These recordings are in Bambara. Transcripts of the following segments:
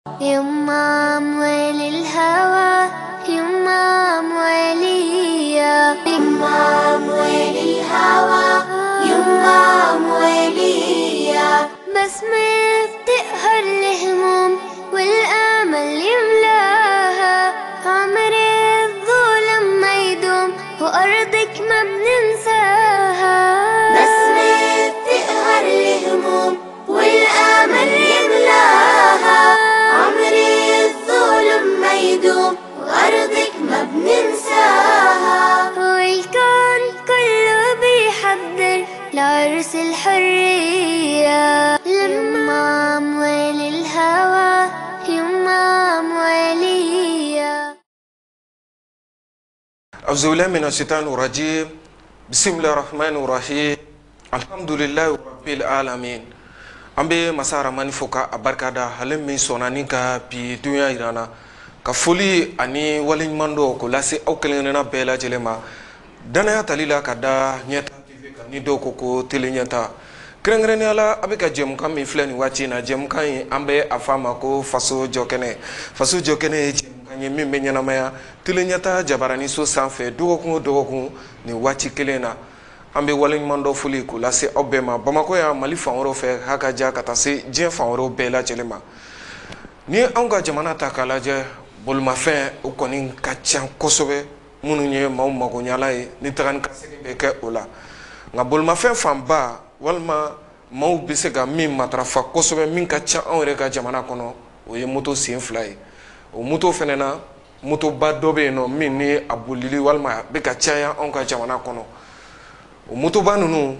يما موالي الهوى يما موالية يما موالي الهوى يما موالية بسمة بتقهر الهموم والأمل يملاها عمر الظلم ما يدوم وأرضك ما بننساها بسمة بتقهر الهموم والأمل يملاها عمري الظلم ما يدوم وأرضك ما بننساها والكون كله بيحضر لعرس الحرية يما موالي الهوى يما موالية أعوذ بالله من الشيطان الرجيم بسم الله الرحمن الرحيم الحمد لله رب العالمين ambe masara manifoka abarkada halem min sonani ka bi dunya irana ka foli ani waliɲumando ko lase aw kelenna bɛɛ lajɛlen ma danaya talila ka da ɲɛta tv kan ni dɔw ko tele ɲɛta kɛrɛnkɛrɛnnenya la a bɛ ka jɛmukan min filɛ nin waati in na jɛmukan in an bɛ a fɔ a ma ko faso jɔkɛnɛ faso jɔkɛnɛ ye jɛmukan ye min bɛ ɲɛnamaya tele ɲɛta jabarani so sanfɛ dɔgɔkun o dɔgɔkun nin waati kelen na an bɛ waleɲuman dɔ foli k'o lase aw bɛɛ ma Bamako yan Mali fan wɛrɛw fɛ ha ka ja ka taa se diɲɛ fan wɛrɛw bɛɛ lajɛlen ma ni anw ka jamana ta k'a lajɛ bolimafɛn o kɔni ka ca kosɛbɛ minnu ye maaw magoɲala ye ni taga ni ka segin bɛ kɛ o la nka bolimafɛn fanba walima maaw bɛ se ka min matarafa kosɛbɛ min ka ca anw yɛrɛ ka jamana kɔnɔ o ye moto sen fila ye o moto fɛnɛ na motoba dɔ bɛ yen nɔ min ni a bolili walima a bɛ ka caya anw ka jamana kɔnɔ o motoba ninnu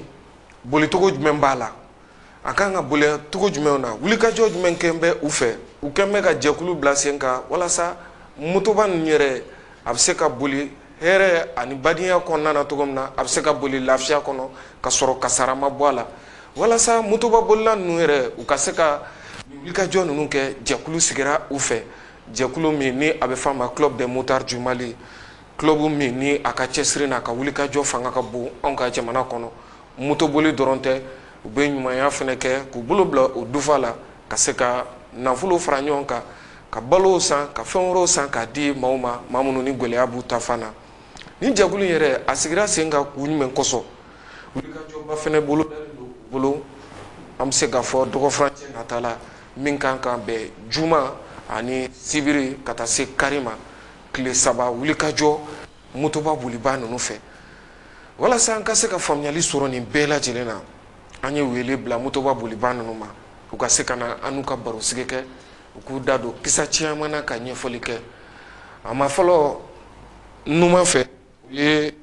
bolitogo jumɛn b'a la a kan ka boli togo jumɛn na wulikajɔ jumɛn kɛn bɛ u fɛ u kɛn bɛ ka jɛkulu bila sen kan walasa motoba ninnu yɛrɛ a bɛ se ka boli hɛrɛ ani badenya kɔnɔna na cogo min na a bɛ se ka boli lafiya kɔnɔ ka sɔrɔ kasara ma bɔ a la walasa motoba bolila ninnu yɛrɛ u ka se ka wulikajɔ ninnu kɛ jɛkulu sigira u fɛ jɛkulu min ni a bɛ f'a ma club des motards du Mali club min ni a ka cɛsiri n'a ka wulikajɔ fanga ka bon anw ka jamana kɔnɔ motoboli dɔrɔn tɛ u bɛ ɲumanya fɛnɛ kɛ k'u bolo bila o dufa la ka se ka nafolo fara ɲɔgɔn kan ka balow san ka fɛn wɛrɛw san k'a di maaw ma maa minnu ni gɛlɛya b'u ta fan na ni jɛkulu yɛrɛ a sigira sen kan kun jumɛn kosɔn wulikajɔba fɛnɛ bolo dalen don u bolo an bɛ se k'a fɔ dɔgɔfurancɛ nata la min kan ka bɛn juma ani sibiri ka taa se kari ma tile saba wulikajɔ motoba boliba ninnu fɛ walasa an ka se ka faamuyali sɔrɔ nin bɛɛ lajɛlen na an ye wele bila motoba boliba ninnu ma u ka se ka na an n'u ka barosigi kɛ u k'u da don kisa caman na ka ɲɛfɔli kɛ a ma fɔlɔ numan fɛ u ye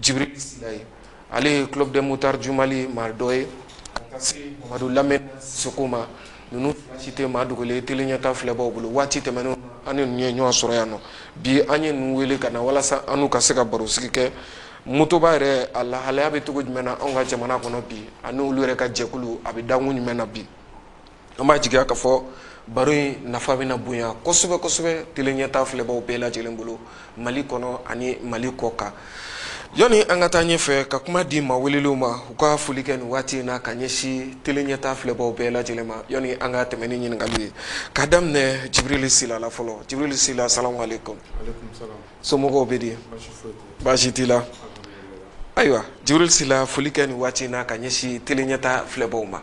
Jibril Sila ye ale ye club des motards du Mali maa dɔ ye ka taa se Mamadu Lamɛn Sisoko ma ninnu si tɛ maa dogolen tele ɲɛta filɛbaw bolo waati tɛmɛnenw an ni ninnu ye ɲɔgɔn sɔrɔ yan nɔ bi an ye ninnu wele ka na walasa an n'u ka se ka barosigi kɛ motoba yɛrɛ a lahalaya bɛ cogo jumɛn na anw ka jamana kɔnɔ bi ani olu yɛrɛ ka jɛkulu a bɛ dakun jumɛn na bi an b'a jigiya k'a fɔ baro in nafa bɛna bonya kosɛbɛ kosɛbɛ tele ɲɛta filɛbaw bɛɛ lajɛlen bolo Mali kɔnɔ ani Mali kɔ kan yani an ka taa ɲɛfɛ ka kuma di maa welelenw ma u ka foli kɛ nin waati in na ka ɲɛsin tele ɲɛta filɛbaw bɛɛ lajɛlen ma yani an ka tɛmɛ ni ɲininkali ye ka daminɛ Jibril Sila la fɔlɔ Jibril Sila salamu aleykum somɔgɔw bɛ di baasi t'i la ayiwa Jibril Sila foli kɛ nin waati in na ka ɲɛsin tele ɲɛta filɛbaw ma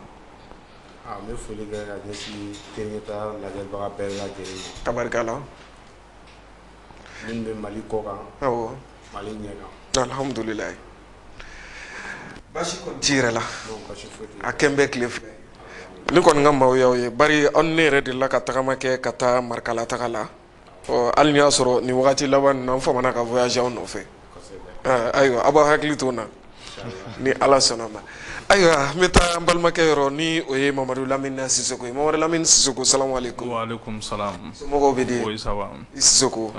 n bɛ foli kɛ ka ɲɛsin tele ɲɛta lajɛlibaga bɛɛ lajɛlen ma tabarikala minnu bɛ Mali kɔ kan awɔ Mali ɲɛ kan alhamdulilayi basi kɔni t'i yɛrɛ la a kɛn bɛ tile filɛ ne kɔni ka maaw y'aw ye bari aw ni ne yɛrɛ delila ka tagama kɛ ka taa Marikala taga la hali ni y'a sɔrɔ nin wagati laban ninnu an famana ka voyage aw nɔfɛ ayiwa aw b'aw hakili to n na ni Ala sɔnna ma ayiwa n bɛ taa an balimakɛ yɔrɔ ni o ye Mamadu Lamini Sisoko ye Mamadu Lamini Sisoko salamu aleykum wa aleykum salam somɔgɔw bɛ di oui ça va Sisoko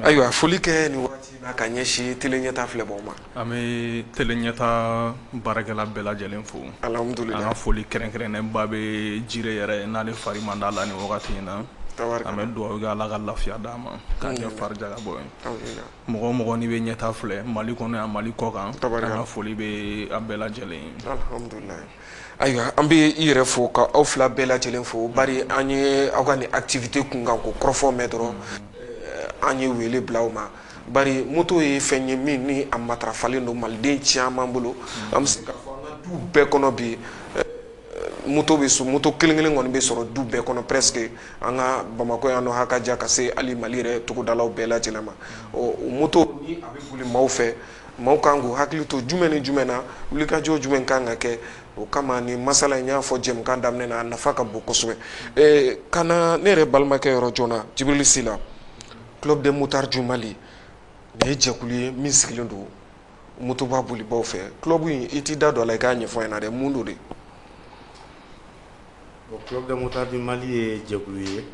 ayiwa foli kɛ nin waati in na ka ɲɛsin tele ɲɛta filɛbaw ma an bɛ tele ɲɛta baarakɛla bɛɛ lajɛlen fo alhamdulilayi an ka foli kɛrɛnkɛrɛnnenba bɛ Jire yɛrɛ n'ale fari man d'a la nin wagati in na an bɛ dugawu kɛ ala ka lafiya d'a ma k'a kɛ farijaga bɔ ye mɔgɔ o mɔgɔ n'i bɛ ɲɛta filɛ mali kɔnɔ yan mali kɔ kan an ka foli bɛ a bɛɛ lajɛlen ye alhamdulilayi ayiwa an bɛ i yɛrɛ fo ka aw fila bɛɛ lajɛlen fo bari an ye aw ka nin activité kunkan ko kɔrɔfɔ mɛn dɔrɔn an ye wele bila aw ma bari moto ye fɛn ye min ni a matarafalen don maliden caman bolo an bɛ se k'a fɔ an ka du bɛɛ kɔnɔ bi moto bɛ so moto kelen kelen kɔni bɛ sɔrɔ du bɛɛ kɔnɔ presque an ka Bamakɔ yan nɔ hakaja ka se hali Mali yɛrɛ togodalaw bɛɛ lajɛlen ma o moto ni a bɛ boli maaw fɛ maaw kan k'u hakili to jumɛn ni jumɛn na wulikajɔ jumɛn kan ka kɛ o kama ni masala in y'a fɔ jɛmukan daminɛ na a nafa ka bon kosɛbɛ kana ne yɛrɛ balimakɛ yɔrɔ joona Jibril Sila Club des Motards du Mali nin ye jɛkulu ye min sigilen don motoba bolibaw fɛ club in i t'i da don a la i k'a ɲɛfɔ an ɲɛna dɛ mun don de Club des Motards du Mali ye jɛkulu ye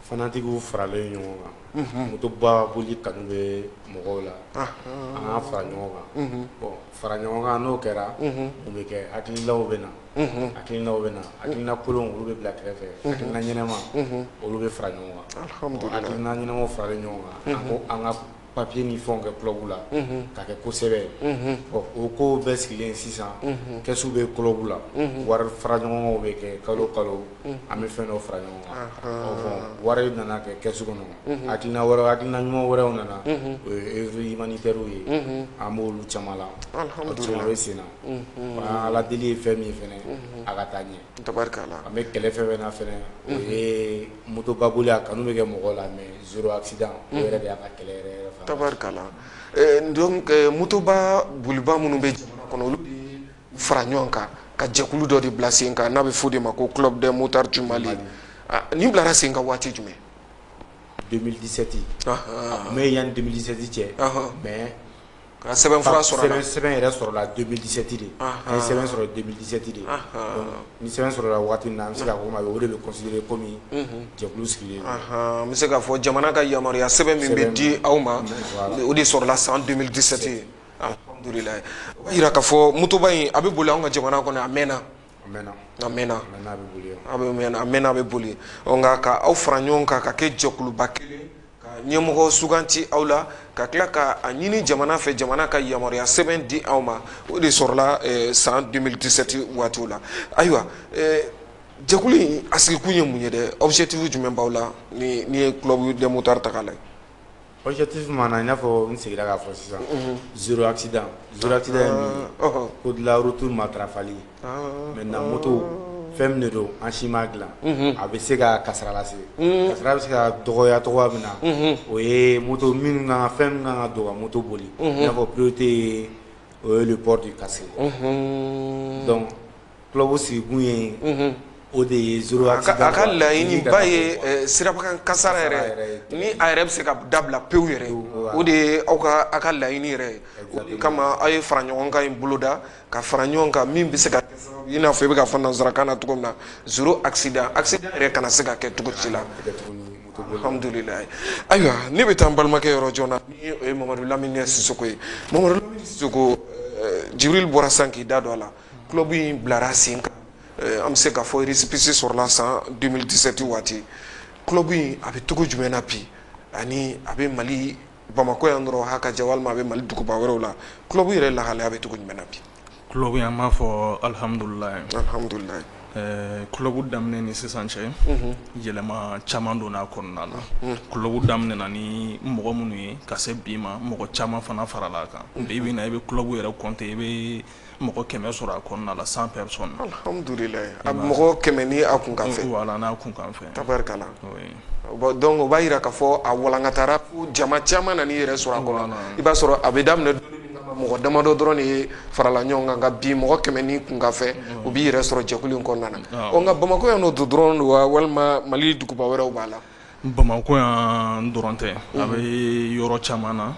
fanatigiw faralen ɲɔgɔn kan motoba boli kanu bɛ mɔgɔw la an k'a fara ɲɔgɔn kan bon fara ɲɔgɔn kan n'o kɛra o bɛ kɛ hakilinaw bɛ na hakilina kolon olu bɛ bila kɛrɛfɛ hakilina ɲɛnɛma olu bɛ fara ɲɔgɔn kan hakilina ɲɛnɛmaw faralen ɲɔgɔn kan an ka papier ni fɛnw kɛ club la ka kɛ kosɛbɛ o ko bɛɛ sigilen sisan kɛsu bɛ club la wari fara ɲɔgɔnw bɛ kɛ kalo kalo an bɛ fɛn dɔ fara ɲɔgɔn kan wari nana kɛ kɛsu kɔnɔ hakilina ɲuman wɛrɛw nana o ye œuvre humanitaire ye an b'olu caman la o caman bɛ sen na ala deli ye fɛn min fɛnɛ a ka taa ɲɛ tabarikala an bɛ kɛlɛ fɛn fɛn na fɛnɛ o ye motoba boli a kanu bɛ kɛ mɔgɔw la mais zéro accident o yɛrɛ de y'a ka kɛlɛ yɛrɛ tabarikala donc motoba boliba minnu bɛ jamana kɔnɔ olu de fara ɲɔgɔn kan ka jɛkulu dɔ de bila sen kan n'a bɛ fɔ o de ma ko Club des Motards du Mali nin bilara sen kan waati jumɛn 2017 mais yan 2017 cɛ mais ka sɛbɛnfura sɔrɔ sɛbɛn yɛrɛ sɔrɔla 2017 de an ye sɛbɛn sɔrɔ 2017 de ni sɛbɛn sɔrɔla waati min na an bɛ se k'a fɔ ma o de bɛ considéré comme jɛkulu sigilen an bɛ se k'a fɔ jamana ka yamaruya sɛbɛn min bɛ di aw ma o de sɔrɔla san 2017 ye alhamdulilayi o b'a yira k'a fɔ motoba in a bɛ boli anw ka jamana kɔnɔ a mɛnna a mɛnna a bɛ boli nka ka aw fara ɲɔgɔn kan ka kɛ jɛkuluba kelen ka ɲɛmɔgɔ suganti aw la ka tila ka a ɲini jamana fɛ jamana ka yamaruya sɛbɛn di aw ma o de sɔrɔla san 2017 waatiw la ayiwa jɛkulu in a sigikun ye mun ye dɛ objectif jumɛn b'aw la ni ye Club des Motards ta k'a lajɛ objectif mana i n'a fɔ n seginna k'a fɔ sisan zéro accident ye min ko de la route matarafali maintenant moto fɛn min de don an si m'a dilan a bɛ se ka kasara lase kasara bɛ se ka dɔgɔya cogoya min na o ye moto minnu kan fɛn min kan ka don ka moto boli i n'a fɔ priorité ye o ye le port du casque donc club sigikun ye o de ye zéro accident a ka laɲini ba ye sirabakan kasara yɛrɛ ni a yɛrɛ bɛ se ka dabila pewu yɛrɛ o de ye aw ka laɲini yɛrɛ o de kama aw ye fara ɲɔgɔn kan in boloda ka fara ɲɔgɔn kan min bɛ se ka i n'a fɔ i bɛ ka fɔ nanzarakan na cogo min na zéro accident yɛrɛ kana se ka kɛ cogo ci la alhamdulilayi ayiwa ne bɛ taa n balimakɛ yɔrɔ joona ni o ye Mamadu Lamini Sisoko ye Mamadu Lamini Sisoko Jibril bɔra sisan k'i da don a la club in bilara sen kan an bɛ se k'a fɔ récépissé sɔrɔla san 2017 waati club in a bɛ cogo jumɛn na bi ani a bɛ Mali Bamakɔ yan dɔrɔn hakaja walima a bɛ Mali duguba wɛrɛw la club yɛrɛ lahalaya bɛ cogo jumɛn na bi club an b'a fɔ alhamdulilayi club daminɛ ni sisan cɛ yɛlɛma caman donna kɔnɔna la club daminɛna ni mɔgɔ minnu ye ka se bi ma mɔgɔ caman fana farala kan bi bi na i bɛ club yɛrɛ compter i bɛ mɔgɔ 100 sɔrɔ a kɔnɔna la 100 personnes alhamdulilayi a mɔgɔ 100 ni a kun kan fɛ voilà n'a kun kan fɛ tabarikala donc o b'a yira k'a fɔ a walankatara jama caman nana i yɛrɛ sɔrɔ a kɔnɔ i b'a sɔrɔ a bɛ daminɛ mɔgɔ damadɔ dɔrɔn de ye farala ɲɔgɔn kan nka bi mɔgɔ 100 ni kun kan fɛ u b'i yɛrɛ sɔrɔ jɛkulu in kɔnɔna na nka Bamakɔ yan nɔ dɔrɔn don wa walima Mali duguba wɛrɛw b'a la Bamakɔ yan dɔrɔn tɛ a bɛ yɔrɔ caman na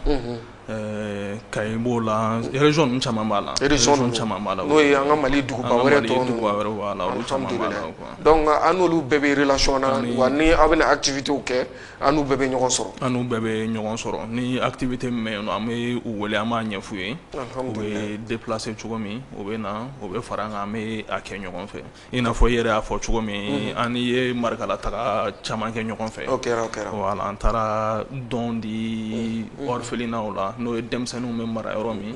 Kayi b'o la région caman b'a la région caman b'a la n'o ye an ka Mali duguba wɛrɛ tɔ ninnu b'a la olu caman b'a la donc an n'olu bɛɛ bɛ relation na wa ni aw bɛna activités kɛ an n'u bɛɛ bɛ ɲɔgɔn sɔrɔ an n'u bɛɛ bɛ ɲɔgɔn sɔrɔ ni activité min bɛ yen nɔ an bɛ u wele an b'a ɲɛf'u ye u bɛ déplacer cogo min u bɛ na u bɛ fara an kan an bɛ a kɛ ɲɔgɔn fɛ i n'a fɔ i yɛrɛ y'a fɔ cogo min an ni ye Marikala taga caman kɛ ɲɔgɔn fɛ o kɛra voilà an taara don di orphelinat la n'o ye denmisɛnninw bɛ mara yɔrɔ min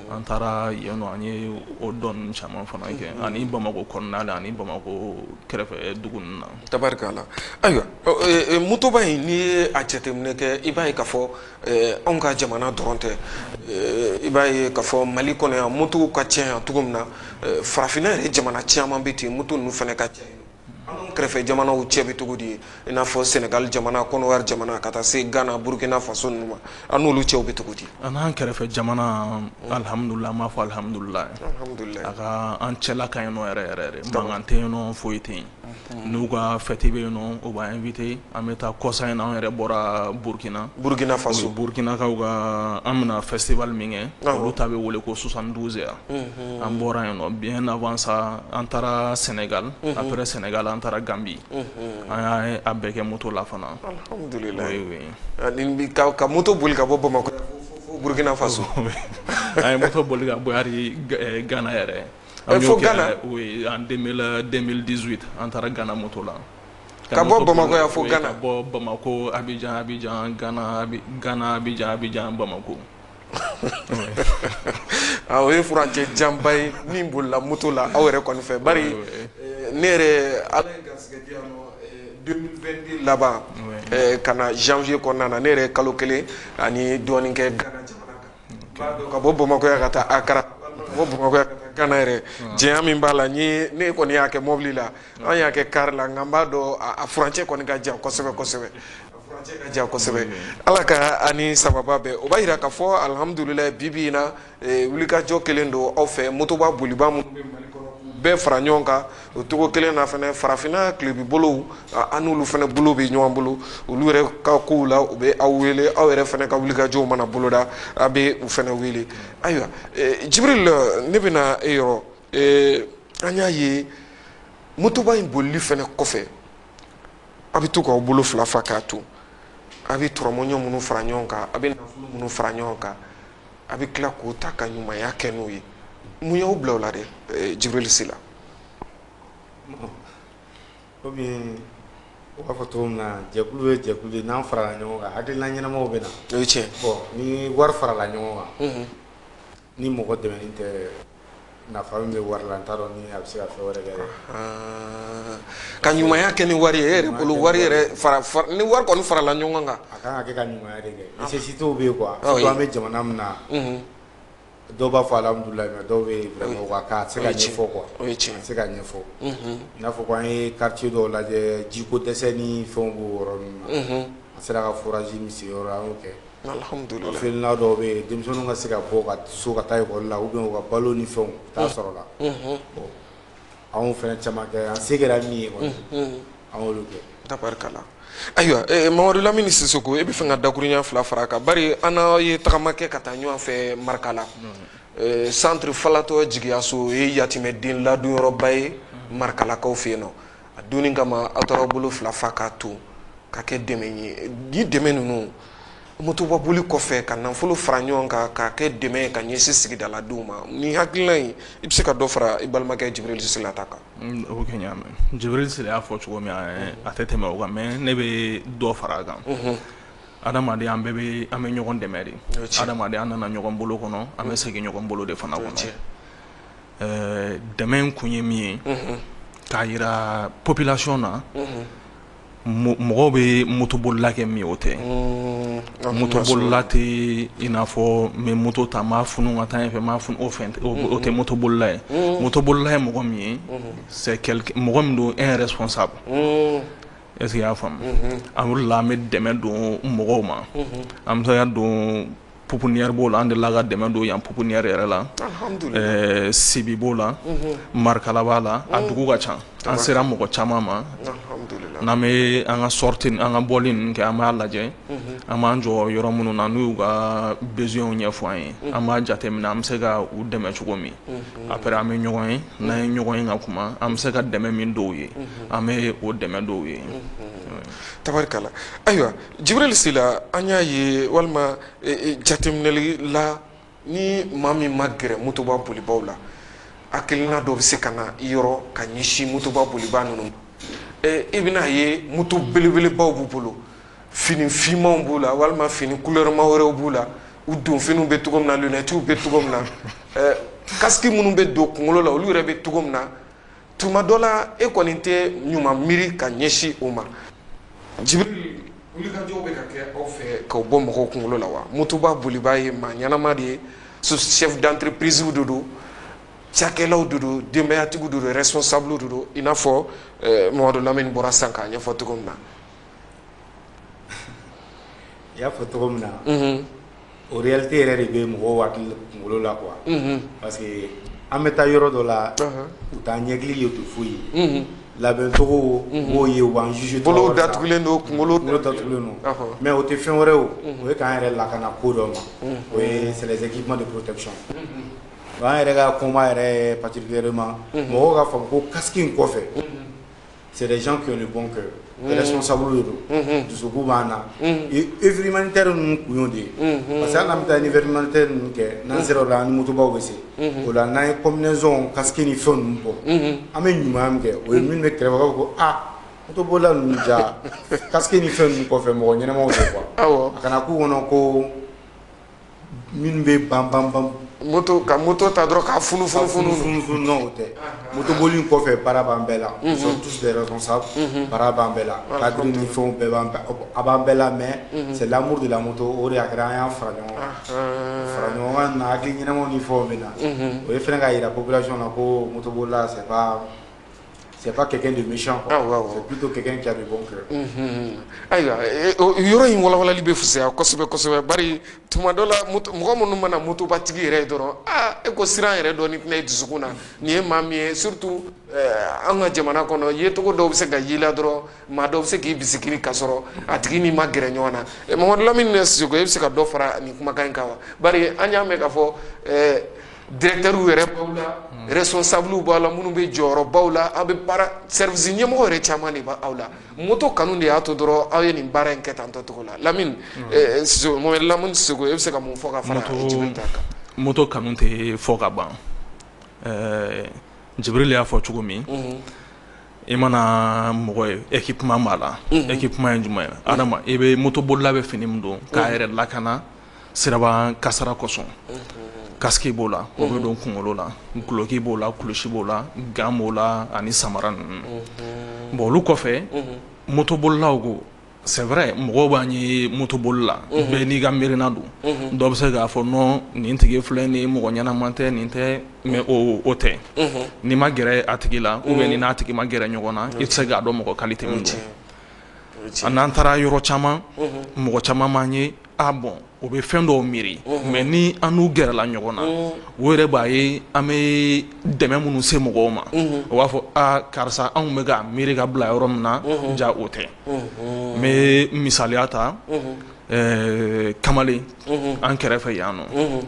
an taara yen nɔ an ye o dɔn caman fana kɛ ani Bamakɔ kɔnɔna la ani Bamakɔ kɛrɛfɛ dugu ninnu na tabarikala ayiwa motoba in n'i ye a jateminɛ kɛ i b'a ye k'a fɔ anw ka jamana dɔrɔn tɛ i b'a ye k'a fɔ Mali kɔnɔ yan motow ka ca yan cogo min na farafinna yɛrɛ jamana caman bɛ ten moto ninnu fana ka ca an kɛrɛfɛ jamanaw cɛ bɛ cogo di i n'a fɔ Sénégal jamana Côte jamana ka taa se Ghana Burkina Faso ninnu ma an n'olu cɛw bɛ cogo di an n'an kɛrɛfɛ jamana alhamdulillah an b'a fɔ alhamdulillah a ka an cɛla ka yen nɔ yɛrɛ yɛrɛ mankan tɛ yen nɔ foyi tɛ yen n'u ka fête bɛ yen nɔ u b'a invité an bɛ taa kɔsa in na an yɛrɛ bɔra Burkina Faso Burkinakaw ka an bɛna festival min kɛ olu ta bɛ wele ko 72 yan an bɔra yen nɔ bien avant ça an taara Sénégal après Sénégal an taara Gambie an y'a a bɛɛ kɛ moto la fana alhamdulillah ka moto boli ka bɔ Bamakɔ fo Burkina Faso an ye moto boli ka bɔ hali Ghana yɛrɛ fo Ghana oui en 2018 an taara Ghana moto la ka bɔ Bamakɔ ya fo Ghana ka bɔ Bamakɔ Abidjan Ghana Abidjan Bamakɔ o ye furancɛ janba ye min bolila moto la aw yɛrɛ kɔni fɛ bari ne yɛrɛ ala ye garisɛgɛ di yan nɔ 2022 laban ka na janvier kɔnɔna na ne yɛrɛ kalo kelen ani dɔɔnin kɛ Ghana jamana kan ka bɔ Bamakɔ ya ka taa Accra ka bɔ Bamakɔ ya ka taa Ghana yɛrɛ jɛnya min b'a la ne kɔni y'a kɛ mobili la an y'a kɛ car la nka n b'a dɔn a furancɛ kɔni ka jan kosɛbɛ kosɛbɛ ka jan kosɛbɛ ala ka ani sababa bɛɛ o b'a yira k'a fɔ alhamdulillah bibi in na wulikajɔ kelen don aw fɛ motoba boliba minnu bɛ Mali kɔnɔ bɛɛ fara ɲɔgɔn kan o togo kelen na fana farafinna kilebi bolow an n'olu fana bolo bɛ ɲɔgɔn bolo olu yɛrɛ ka kow la u bɛ aw wele aw yɛrɛ fana ka wulikajɔw mana boloda a bɛ u fana wele ayiwa Jibril ne bɛna e yɔrɔ an y'a ye motoba in bolili fana kɔfɛ a bɛ to k'aw bolo fila fa k'a to a bɛ tɔrɔmɔɲɔ minnu fara ɲɔgɔn kan a bɛ nafolo minnu fara ɲɔgɔn kan a bɛ tila k'o ta ka ɲumanya kɛ n'o ye mun y'aw bila o la dɛ Jibril Sila komi o b'a fɔ cogo min na jɛkulu ye jɛkulu ye n'an farala ɲɔgɔn kan hakilina ɲɛnamaw bɛ na o ye tiɲɛ ni wari farala ɲɔgɔn kan ni mɔgɔ dɛmɛni tɛ nafa min bɛ wari la n t'a dɔn ni a bɛ se ka fɛn wɛrɛ kɛ dɛ ka ɲumanya kɛ ni wari ye e yɛrɛ bolo wari yɛrɛ ni wari kɔni farala ɲɔgɔn kan a kan ka kɛ ka ɲumanya de kɛ nécessités bɛ yen quoi surtout an bɛ jamana min na dɔw b'a fɔ alhamdulilayi mais dɔw bɛ vraiment u ka se ka ɲɛfɔ quoi o ye tiɲɛ a se ka ɲɛfɔ i n'a fɔ ko an ye quartier dɔw lajɛ jiko dɛsɛ ni fɛnw b'o yɔrɔ ninnu na an sera ka forage min sigi yɔrɔ an y'o kɛ alhamdulillah orphelinat dɔw bɛ yen denmisɛnninw ka se ka bɔ ka so ka taa ekɔli la ou bien u ka balo ni fɛnw t'a sɔrɔ la anw fɛnɛ caman kɛ an se kɛra min ye kɔni an y'olu kɛ tabarikala ayiwa Mamadu Lamini Sisoko e bɛ fɛ ka dakuruɲa fila fara a kan bari an n'aw ye tagama kɛ ka taa ɲɔgɔn fɛ Marikala centre falatɔ jigiyaso o ye yatimɛden ladonyɔrɔba ye Marikalakaw fɛ yen nɔ a donni kama aw taara bolo fila fa k'a to ka kɛ dɛmɛ ye ni dɛmɛ ninnu motoba boli kɔfɛ ka nafolo fara ɲɔgɔn kan k'a kɛ dɛmɛ ye ka ɲɛsin sigidaladenw ma ni hakilina in i bɛ se ka dɔ fara i balimakɛ Jibril Sila ta kan o kɛ ɲaamɛ Jibril Sila y'a fɔ cogo min a tɛ tɛmɛ o kan mais ne bɛ dɔ fara a kan adamaden an bɛ ɲɔgɔn dɛmɛ de adamaden an nana ɲɔgɔn bolo kɔnɔ an bɛ segin ɲɔgɔn bolo de fana kɔnɔ dɛmɛ in kun ye min ye k'a yira population na mɔgɔw bɛ motobolila kɛ min o tɛ motobolila tɛ i n'a fɔ n bɛ moto ta n b'a funu ka taa ɲɛfɛ n b'a funu o fɛn o tɛ motobolila ye motobolila ye mɔgɔ min ye c'est mɔgɔ min don irresponsable est-ce que i y'a faamu o de la an bɛ dɛmɛ don mɔgɔw ma an bɛ se ka don pouponnière b'o la an delila ka dɛmɛ don yan pouponnière yɛrɛ la Sibi b'o la Marikala b'a la a dugu ka ca an sera mɔgɔ caman ma n'an bɛ an ka sortie an ka bɔli ninnu kɛ an b'a lajɛ an b'an jɔ yɔrɔ minnu na n'u y'u ka besoins ɲɛfɔ an ye an b'a jateminɛ an bɛ se ka u dɛmɛ cogo min après an bɛ ɲɔgɔn ye n'an ye ɲɔgɔn ye ka kuma an bɛ se ka dɛmɛ min dɔw ye an bɛ o dɛmɛ dɔw ye. Tabarikala ayiwa Jibril Sila an y'a ye walima jateminɛli la ni maa min ma gɛrɛ motoba bolibaw la hakilina dɔ bɛ se ka na i yɔrɔ ka ɲɛsin motoba boliba ninnu ma i bɛna ye moto belebelebaw b'u bolo fini finmanw b'u la walima fini couleur-ma wɛrɛw b'u la u donfiniw bɛ cogo min na lunettiw bɛ cogo min na casque minnu bɛ don kunkolo la olu yɛrɛ bɛ cogo min na tuma dɔ la e kɔni tɛ ɲuman miiri ka ɲɛsin o ma Jibril wulikajɔw bɛ ka kɛ aw fɛ k'aw bɔ mɔgɔw kunkolo la wa motoba boliba ye maa ɲɛnama de ye chef d'entreprise de don cakɛlaw de don denbayatigiw de don responsable de don i n'a fɔ Mamadu Lamini bɔra sisan k'a ɲɛfɔ cogo min na. I y'a fɔ cogo min na o réalité yɛrɛ de bɛ mɔgɔw hakili kunkolo la quoi parce que an bɛ taa yɔrɔ dɔ la u t'an ɲɛkili ye u tɛ foyi ye labɛn cogo b'o ye u b'an juger bolo datugulen don kunkolo datugulen don mais o tɛ fɛn wɛrɛ o ye k'an yɛrɛ lakana ko dɔ ma o ye c'est les équipements de protection an yɛrɛ ka combat yɛrɛ particulièrement mɔgɔw ka faamu ko casque in kɔfɛ c'est des gens qui ont le bon cœur responsable de don dusukun b'an na œuvre humanitaire ninnu kun y'o de ye parce que hali n'an bɛ taa œuvre humanitaire ninnu kɛ n'an sera o la an ni motobaw bɛ se o la n'an ye combinaison casque ni fɛn ninnu bɔ an bɛ ɲumanya min kɛ o ye minnu bɛ kɛrɛfɛ b'a fɔ ko motobolila ninnu ja casque ni fɛn ninnu kɔfɛ mɔgɔ ɲɛnamaw de quoi a kana k'u kɔnɔ ko minnu bɛ ban ka moto ta dɔrɔn k'a funu non o tɛ motoboli in kɔfɛ baara b'an bɛɛ la nous sommes tous des responsables baara b'an bɛɛ la cadre ni fɛnw bɛɛ a b'an bɛɛ la mais c'est l'amour de la moto o de y'a kɛra an y'a fara ɲɔgɔn kan na hakili ɲɛnamaw ni fɛnw bɛ na o ye fɛnɛ k'a yira population na ko motobolila c'est pas quelqu'un de méchant quoi. C'est plutôt quelqu'un qui a de bon cœur. Ayiwa yɔrɔ in walawalali bɛ fisaya kosɛbɛ kosɛbɛ bari tuma dɔ la mɔgɔ minnu mana motobatigi yɛrɛ ye dɔrɔn e ko siran yɛrɛ dɔɔni tɛna ye dusukun na nin ye maa min ye surtout an ka jamana kɔnɔ yecogo dɔw bɛ se ka y'i la dɔrɔn maa dɔw bɛ se k'i bisikiri ka sɔrɔ a tigi ni ma gɛrɛ ɲɔgɔn na Mamadu Lamini Sisoko e bɛ se ka dɔ fara nin kumakan in kan wa bari an y'a mɛn k'a fɔ directeurs yɛrɛ b'aw la responsables b'aw la minnu bɛ jɔyɔrɔbaw la aw bɛ baara service ɲɛmɔgɔ yɛrɛ caman de b'aw la moto kanu de y'a to dɔrɔn aw ye nin baara in kɛ tan tɔ cogo la Lamini Mamadu Lamini Sisoko e bɛ se ka mun fɔ ka fara Jibril ta kan. Moto kanu tɛ fɔ ka ban Jibril y'a fɔ cogo min i mana mɔgɔ ye équipement b'a la équipement ye jumɛn ye adama i bɛ motobolila bɛ fini min don k'a yɛrɛ lakana siraba kasara kosɔn casque b'o la o bɛ don kunkolo la guloki b'o la kulusi b'o la gan b'o la ani samara ninnu bon olu kɔfɛ motobolilaw ko c'est vrai mɔgɔw b'an ye motoboli la bɛɛ n'i ka miirina don dɔw bɛ se k'a fɔ non nin tigi filɛ nin mɔgɔ ɲɛnama tɛ nin tɛ mais o tɛ n'i ma gɛrɛ a tigi la ou bien ni n'a tigi ma gɛrɛ ɲɔgɔn na i tɛ se k'a dɔn mɔgɔ qualité min don n'an taara yɔrɔ caman mɔgɔ caman b'an ye bon o bɛ fɛn dɔw miiri mais ni an n'u gɛrɛla ɲɔgɔn na o yɛrɛ b'a ye an bɛ dɛmɛ minnu se mɔgɔw ma o b'a fɔ karisa anw bɛ ka miiri ka bila yɔrɔ min na ja o tɛ n bɛ misaliya ta Kamalen an kɛrɛfɛ yan nɔ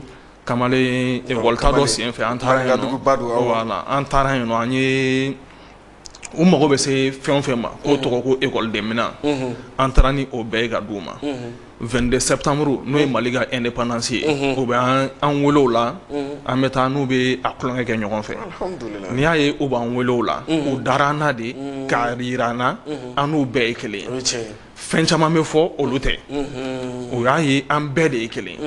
Kamalen école ta dɔ sen fɛ an taara yen nɔ an taara yen nɔ an ye u mago bɛ se fɛn o fɛn ma k'o tɔgɔ ko école minan an taara ni o bɛɛ ye ka d'u ma 22 septembre n'o ye Mali ka indépendance ye o bɛ an wele o la an bɛ taa n'u bɛ a tulonkɛ kɛ ɲɔgɔn fɛ n'i y'a ye u b'an wele o la u dara an na de k'a yira an na an n'u bɛɛ ye kelen fɛn caman bɛ fɔ olu tɛ o y'a ye an bɛɛ de ye kelen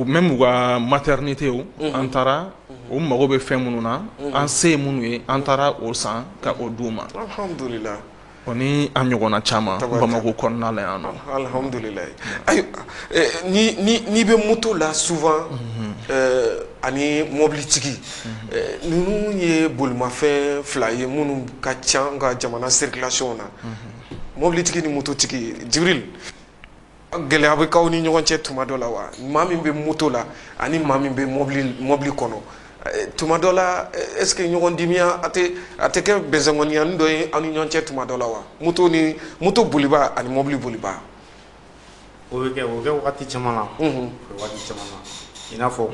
même u ka maternité an taara o mago bɛ fɛn minnu na an se ye minnu ye an taara o san ka o d'u ma alhamdulillah o ni an ɲɔgɔnna caman Bamako kɔnɔna la yan nɔ alhamdulillah ayiwa n'i bɛ moto la souvent ani mobilitigi ninnu ye bolimafɛn fila ye minnu ka ca an ka jamana circulation na mobilitigi ni mototigi Jibril gɛlɛya bɛ k'aw ni ɲɔgɔn cɛ tuma dɔ la wa maa min bɛ moto la ani maa min bɛ mobili kɔnɔ tuma dɔ la est ce que ɲɔgɔn dimiya a tɛ kɛ bɛnsɛngɔniyani dɔ ye aw ni ɲɔgɔn cɛ tuma dɔ la wa moto boliba ani mobili boliba o bɛ kɛ wagati caman na wagati caman na i n'a fɔ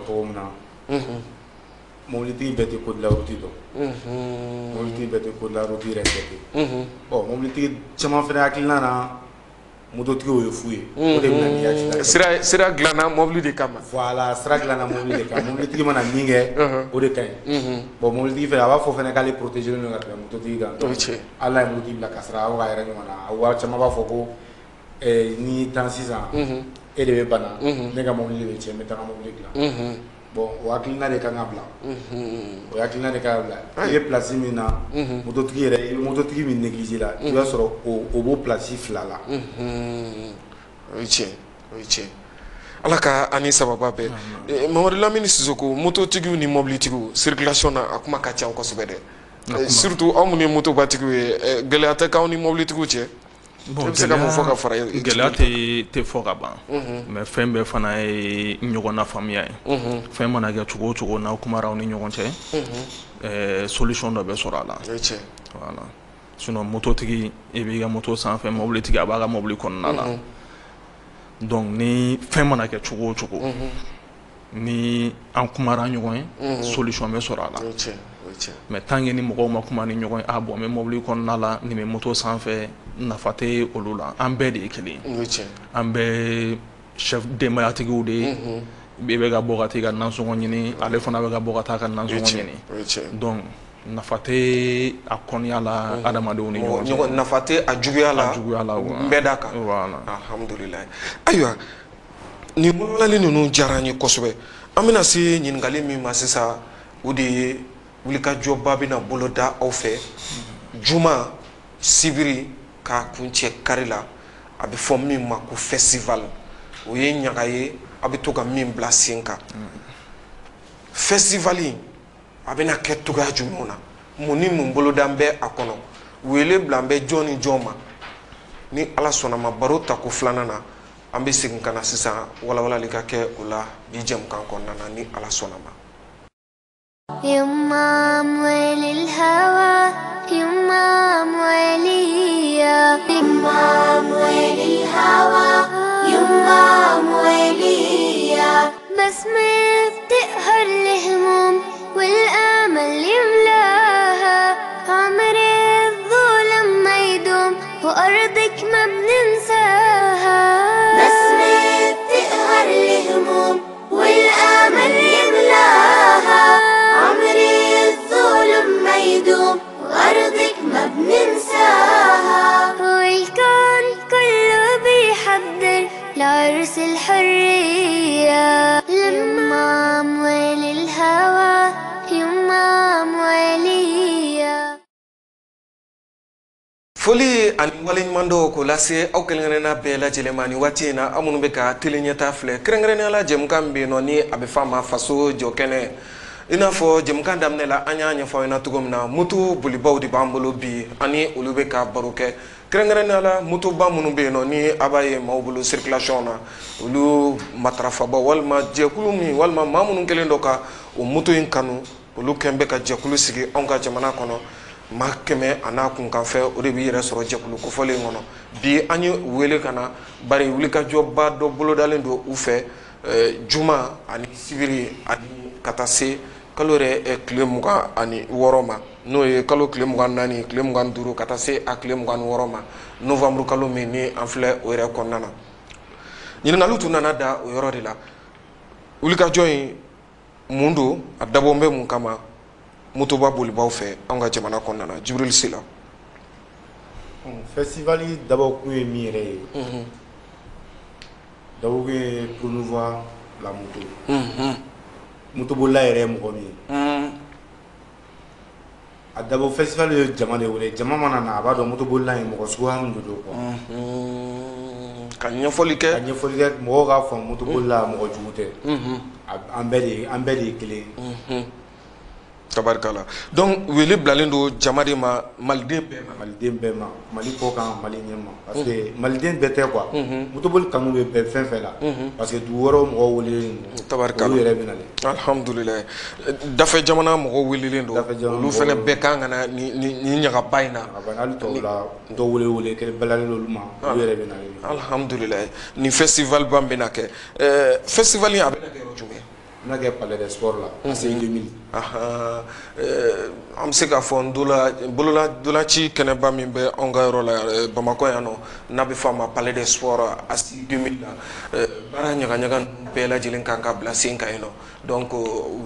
cogo min na mobilitigi bɛɛ tɛ ko de la route dɔn mobilitigi bɛɛ tɛ ko de la route respecté bon mobilitigi caman fɛnɛ hakilina na mototigiw ye fu ye o de bɛna ni accident sira dilanna mobili de kama voilà sira dilanna mobili de kama mobilitigi mana min kɛ o de ka ɲi bon mobilitigi fɛnɛ a b'a fɔ fɛnɛ k'ale protéger len don ka tɛmɛ mototigi kan ala ye mototigi bila ka sira aw ka yɛrɛ ɲɔgɔn na a wa caman b'a fɔ ko ni tan sisan e de bɛ bana ne ka mobili de bɛ tiɲɛ n bɛ taga mobili dilan bon o hakilina de kan ka bila o hakilina de kan ka bila i bɛ place min na mototigi yɛrɛ i bɛ mototigi min néglige la i b'a sɔrɔ o b'o place fila la o ye tiɲɛ ala ka ani sababa bɛɛ Mamadu Lamini Sisoko mototigiw ni mobilitigiw circulation na a kuma ka ca kosɛbɛ dɛ surtout aw minnu ye motobatigiw ye gɛlɛya tɛ k'aw ni mobilitigiw cɛ bon bɛ se ka mun fɔ ka fara gɛlɛya tɛ fɔ ka ban mais fɛn bɛɛ fana ye ɲɔgɔn na faamuya ye fɛn mana kɛ cogo o cogo n'aw kumara aw ni ɲɔgɔn cɛ solution dɔ bɛ sɔrɔ a la voilà sinon mototigi e b'i ka moto sanfɛ mobilitigi a b'a ka mobili kɔnɔna la donc ni fɛn mana kɛ cogo o cogo ni an kumara ɲɔgɔn ye solution bɛ sɔrɔ a la mais tant que ni mɔgɔw ma kuma ni ɲɔgɔn ye bon n bɛ mobili kɔnɔna la nin bɛ moto sanfɛ nafa tɛ olu la an bɛɛ de ye kelen an bɛɛ chef denbayatigiw de ye i bɛ ka bɔ ka taa i ka nansɔngɔ ɲini ale fana bɛ ka bɔ ka taa a ka nansɔngɔ ɲini donc nafa tɛ a kɔnniya la adamadenw ni ɲɔgɔn cɛ nafa tɛ a juguya la bɛɛ da kan alhamdulilayi ayiwa nin walawalali ninnu diyara an ye kosɛbɛ an bɛna se ɲininkali min ma sisan o de ye wulikajɔba bɛna bolo da aw fɛ juma sibiri k'a kuncɛ kari la a bɛ fɔ min ma ko festival o ye ɲaga ye a bɛ to ka min bila sen kan festival a bɛna kɛ togoya jumɛn na mun ni mun boloda bɛ a kɔnɔ wele bila an bɛ jɔn ni jɔn ma ni ala sɔnna ma baro ta ko filanan na an bɛ segin ka na sisan walawalali ka kɛ o la bi jɛmukan kɔnɔna na ni ala sɔnna ma يما موالي الهوى يما موالية يما موالي الهوى يما موالية بسمة بتقهر الهموم والآمل يملاها عمر الظلم ما يدوم وأرضك ما بننساها بسمة بتقهر الهموم والآمل يملاها الظلم ما يدوم وأرضك ما بننساها والكون كله بيحضر لعرس الحرية يما موالي الهوى يما موالية foli ani waleɲuman dɔw ko lase aw kelenkɛrɛnna bɛɛ lajɛlen ma ni waati in na aw minnu bɛ ka tele ɲɛta filɛ kɛrɛnkɛrɛnnenya la jɛmukan min bɛ yen nɔ ni a bɛ fɔ a ma faso jɔkɛnɛ i n'a fɔ jɛmukan daminɛ la an y'a ɲɛfɔ aw ɲɛna cogo min na moto bolibaw de b'an bolo bi ani olu bɛ ka baro kɛ kɛrɛnkɛrɛnnenya la motoba minnu bɛ yen nɔ ni a b'a ye maaw bolo circulation na olu matarafabaw walima jɛkulu min walima maa minnu kɛlen dɔ ka o moto in kanu olu kɛn bɛ ka jɛkulu sigi anw ka jamana kɔnɔ maa kɛmɛ a n'a kunkanfɛ o de b'i yɛrɛ sɔrɔ jɛkulu kofɔlen kɔnɔ bi an ye wele ka na bari wulikajɔba dɔ bolodalen don u fɛ juma ani sibiri ani ka taa se kalo yɛrɛ tile 26 ma n'o ye kalo tile 24 tile 25 ka taa se a tile 26 ma novembre kalo min ni an filɛ o yɛrɛ kɔnɔna na ɲininkaliw tun nana da o yɔrɔ de la wulikajɔ in mun don a dabɔn bɛ mun kama motoba bolibaw fɛ an ka jamana kɔnɔna na Jibril Sila festival dabɔkun ye min yɛrɛ ye dabɔkun ye promouvoir la moto motobolila yɛrɛ ye mɔgɔ min ye a dabɔ festival ye jama de wele jama mana na a b'a dɔn motobolila ye mɔgɔ suguya min de don quoi ka ɲɛfɔli kɛ mɔgɔw k'a faamu motobolila mɔgɔ jugu tɛ an bɛɛ de ye kelen tabarikala donc wele bilalen do jama de ma maliden bɛɛ ma mali ko kan mali ɲɛma parce que maliden bɛɛ tɛ quoi motoboli kanu bɛ bɛɛ fɛn fɛn la parce que dugu wɛrɛw mɔgɔw welelen don tabarikala olu yɛrɛ bɛ nalen alhamdulillah dafɛ jamana mɔgɔw welelen do olu fɛnɛ bɛɛ kan ka na ni ɲagaba in na hali tɔw la dɔw wele kelen balalen olu ma olu yɛrɛ bɛ nalen alhamdulillah ni festival ban bɛna kɛ festival in a bɛna kɛ yɔrɔ jumɛn n'a kɛ palais des sports la c'est 2000 an bɛ se k'a fɔ bololaci kɛnɛba min bɛ anw ka yɔrɔ la Bamakɔ yan nɔ n'a bɛ fɔ a ma palais des sports ASI 2000 la baara ɲagaɲaga ninnu bɛɛ lajɛlen kan ka bila sen kan yen nɔ donc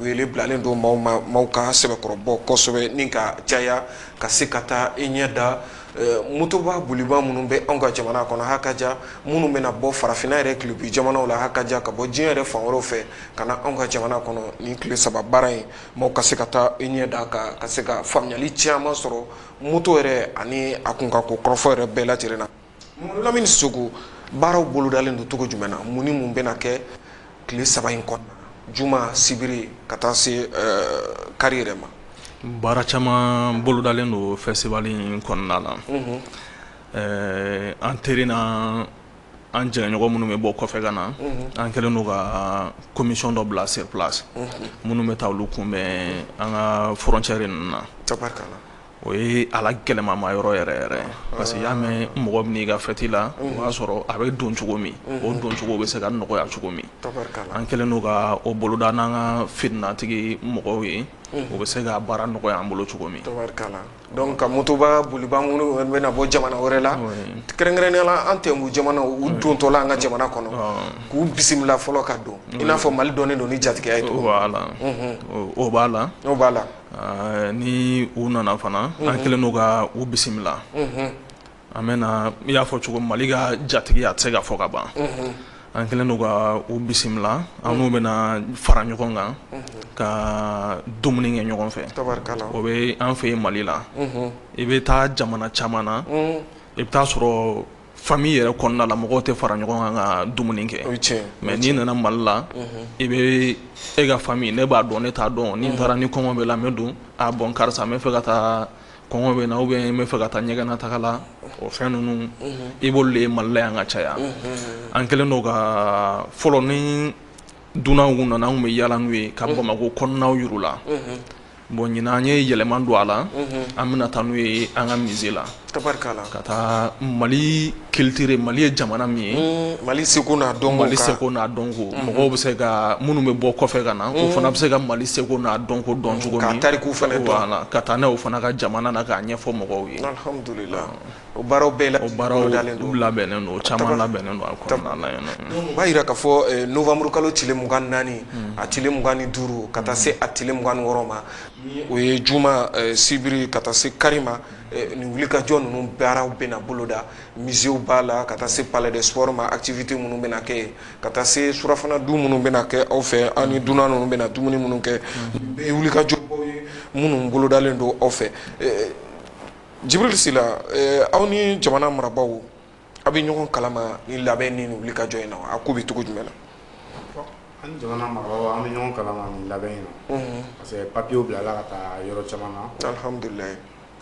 wele bilalen don maaw ka sɛbɛkɔrɔbɔ kosɛbɛ ni ka caya ka se ka taa i ɲɛ da motoba boliba minnu bɛ anw ka jamana kɔnɔ hakaja minnu bɛna bɔ farafinna yɛrɛ kilebi jamanaw la hakaja ka bɔ diɲɛ yɛrɛ fan wɛrɛw fɛ ka na anw ka jamana kɔnɔ ni tile saba baara in maaw ka se ka taa i ɲɛ da ka se ka faamuyali caman sɔrɔ moto yɛrɛ ani a kun ka ko kɔrɔfɔ yɛrɛ bɛɛ lajɛlen na Lamini Sisoko baaraw bolodalen don cogo jumɛn na mun ni mun bɛna kɛ tile saba in kɔnɔna juma sibiri ka taa se kari yɛrɛ ma baara caman bolodalen do festival in kɔnɔna la an terina an jɛɲɔgɔn minnu bɛ bɔ kɔfɛ ka na an kɛlen do ka commission dɔ bila sur place minnu bɛ taa olu kunbɛn an ka frontière ninnu na o ye ala gɛlɛmama yɔrɔ yɛrɛ parce que y'a mɛn mɔgɔ bɛ n'i ka fɛti la o b'a sɔrɔ a bɛ don cogo min o don cogo bɛ se ka nɔgɔya cogo min an kɛlen do ka o boloda n'an ka fitinatigi mɔgɔw ye o bɛ se ka baara nɔgɔya an bolo cogo min donc ka motoba boliba minnu bɛna bɔ jamana wɛrɛ la kɛrɛnkɛrɛnnenya la an tɛnku jamana u dontɔla an ka jamana kɔnɔ k'u bisimila fɔlɔ ka don i n'a fɔ Mali dɔnnen don ni jatigiya ye voilà o b'a la ni u nana fana an kɛlen do ka u bisimila an bɛna i y'a fɔ cogo Mali ka jatigiya tɛ se ka fɔ ka ban an kɛlen do ka u bisimila an n'u bɛna fara ɲɔgɔn kan ka dumuni kɛ ɲɔgɔn fɛ o bɛ an fɛ yen Mali la i bɛ taa jamana caman na i bɛ taa sɔrɔ famille yɛrɛ kɔnɔna la mɔgɔw tɛ fara ɲɔgɔn kan ka dumuni kɛ mais n'i nana Mali la i bɛ e ka famille ne b'a dɔn ne t'a dɔn ni n taara ni kɔngɔ bɛ la n bɛ don a bon karisa n bɛ fɛ ka taa kɔngɔ bɛ na ou bien n bɛ fɛ ka taa ɲɛgɛn nataga la o fɛn ninnu i b'olu de ye Mali la yan ka caya an kɛlen do ka fɔlɔ ni dunanw nana anw bɛ yaala n'u ye ka Bamako kɔnɔnaw yir'u la bon ɲinan an ye yɛlɛma don a la an bɛna taa n'u ye an ka musée la ka taa Mali culture Mali ye jamana min ye Mali seko n'a dɔnko mɔgɔw bɛ se ka minnu bɛ bɔ kɔfɛ ka na o fana bɛ se ka Mali seko n'a dɔnko dɔn cogo min ka tariku fana dɔn ka taa n'a o fana ka jamana na k'a ɲɛfɔ mɔgɔw ye alhamdulillah o baaraw labɛnnen don caman labɛnnen don a kɔnɔna la o b'a yira k'a fɔ novembre kalo tile 24 a tile 25 ka taa se a tile 26 ma o ye juma sibiri ka taa se kari ma ni wulikajɔ ninnu baaraw bɛna boloda muséw b'a la ka taa se palais des sports ma activité minnu bɛna kɛ ka taa se surafana du minnu bɛna kɛ aw fɛ aw ni dunan ninnu bɛna dumuni minnu kɛ bɛɛ ye wulikajɔbaw ye minnu bolodalen don aw fɛ Jibril Sila aw ni jamana marabaaw a bɛ ɲɔgɔn kalama ni labɛn ni wulikajɔ in na a ko bɛ cogo jumɛn na an jamana marabaaw an bɛ ɲɔgɔn kalama ni labɛn in na parce que papier bilala ka taa yɔrɔ caman na alhamdulillah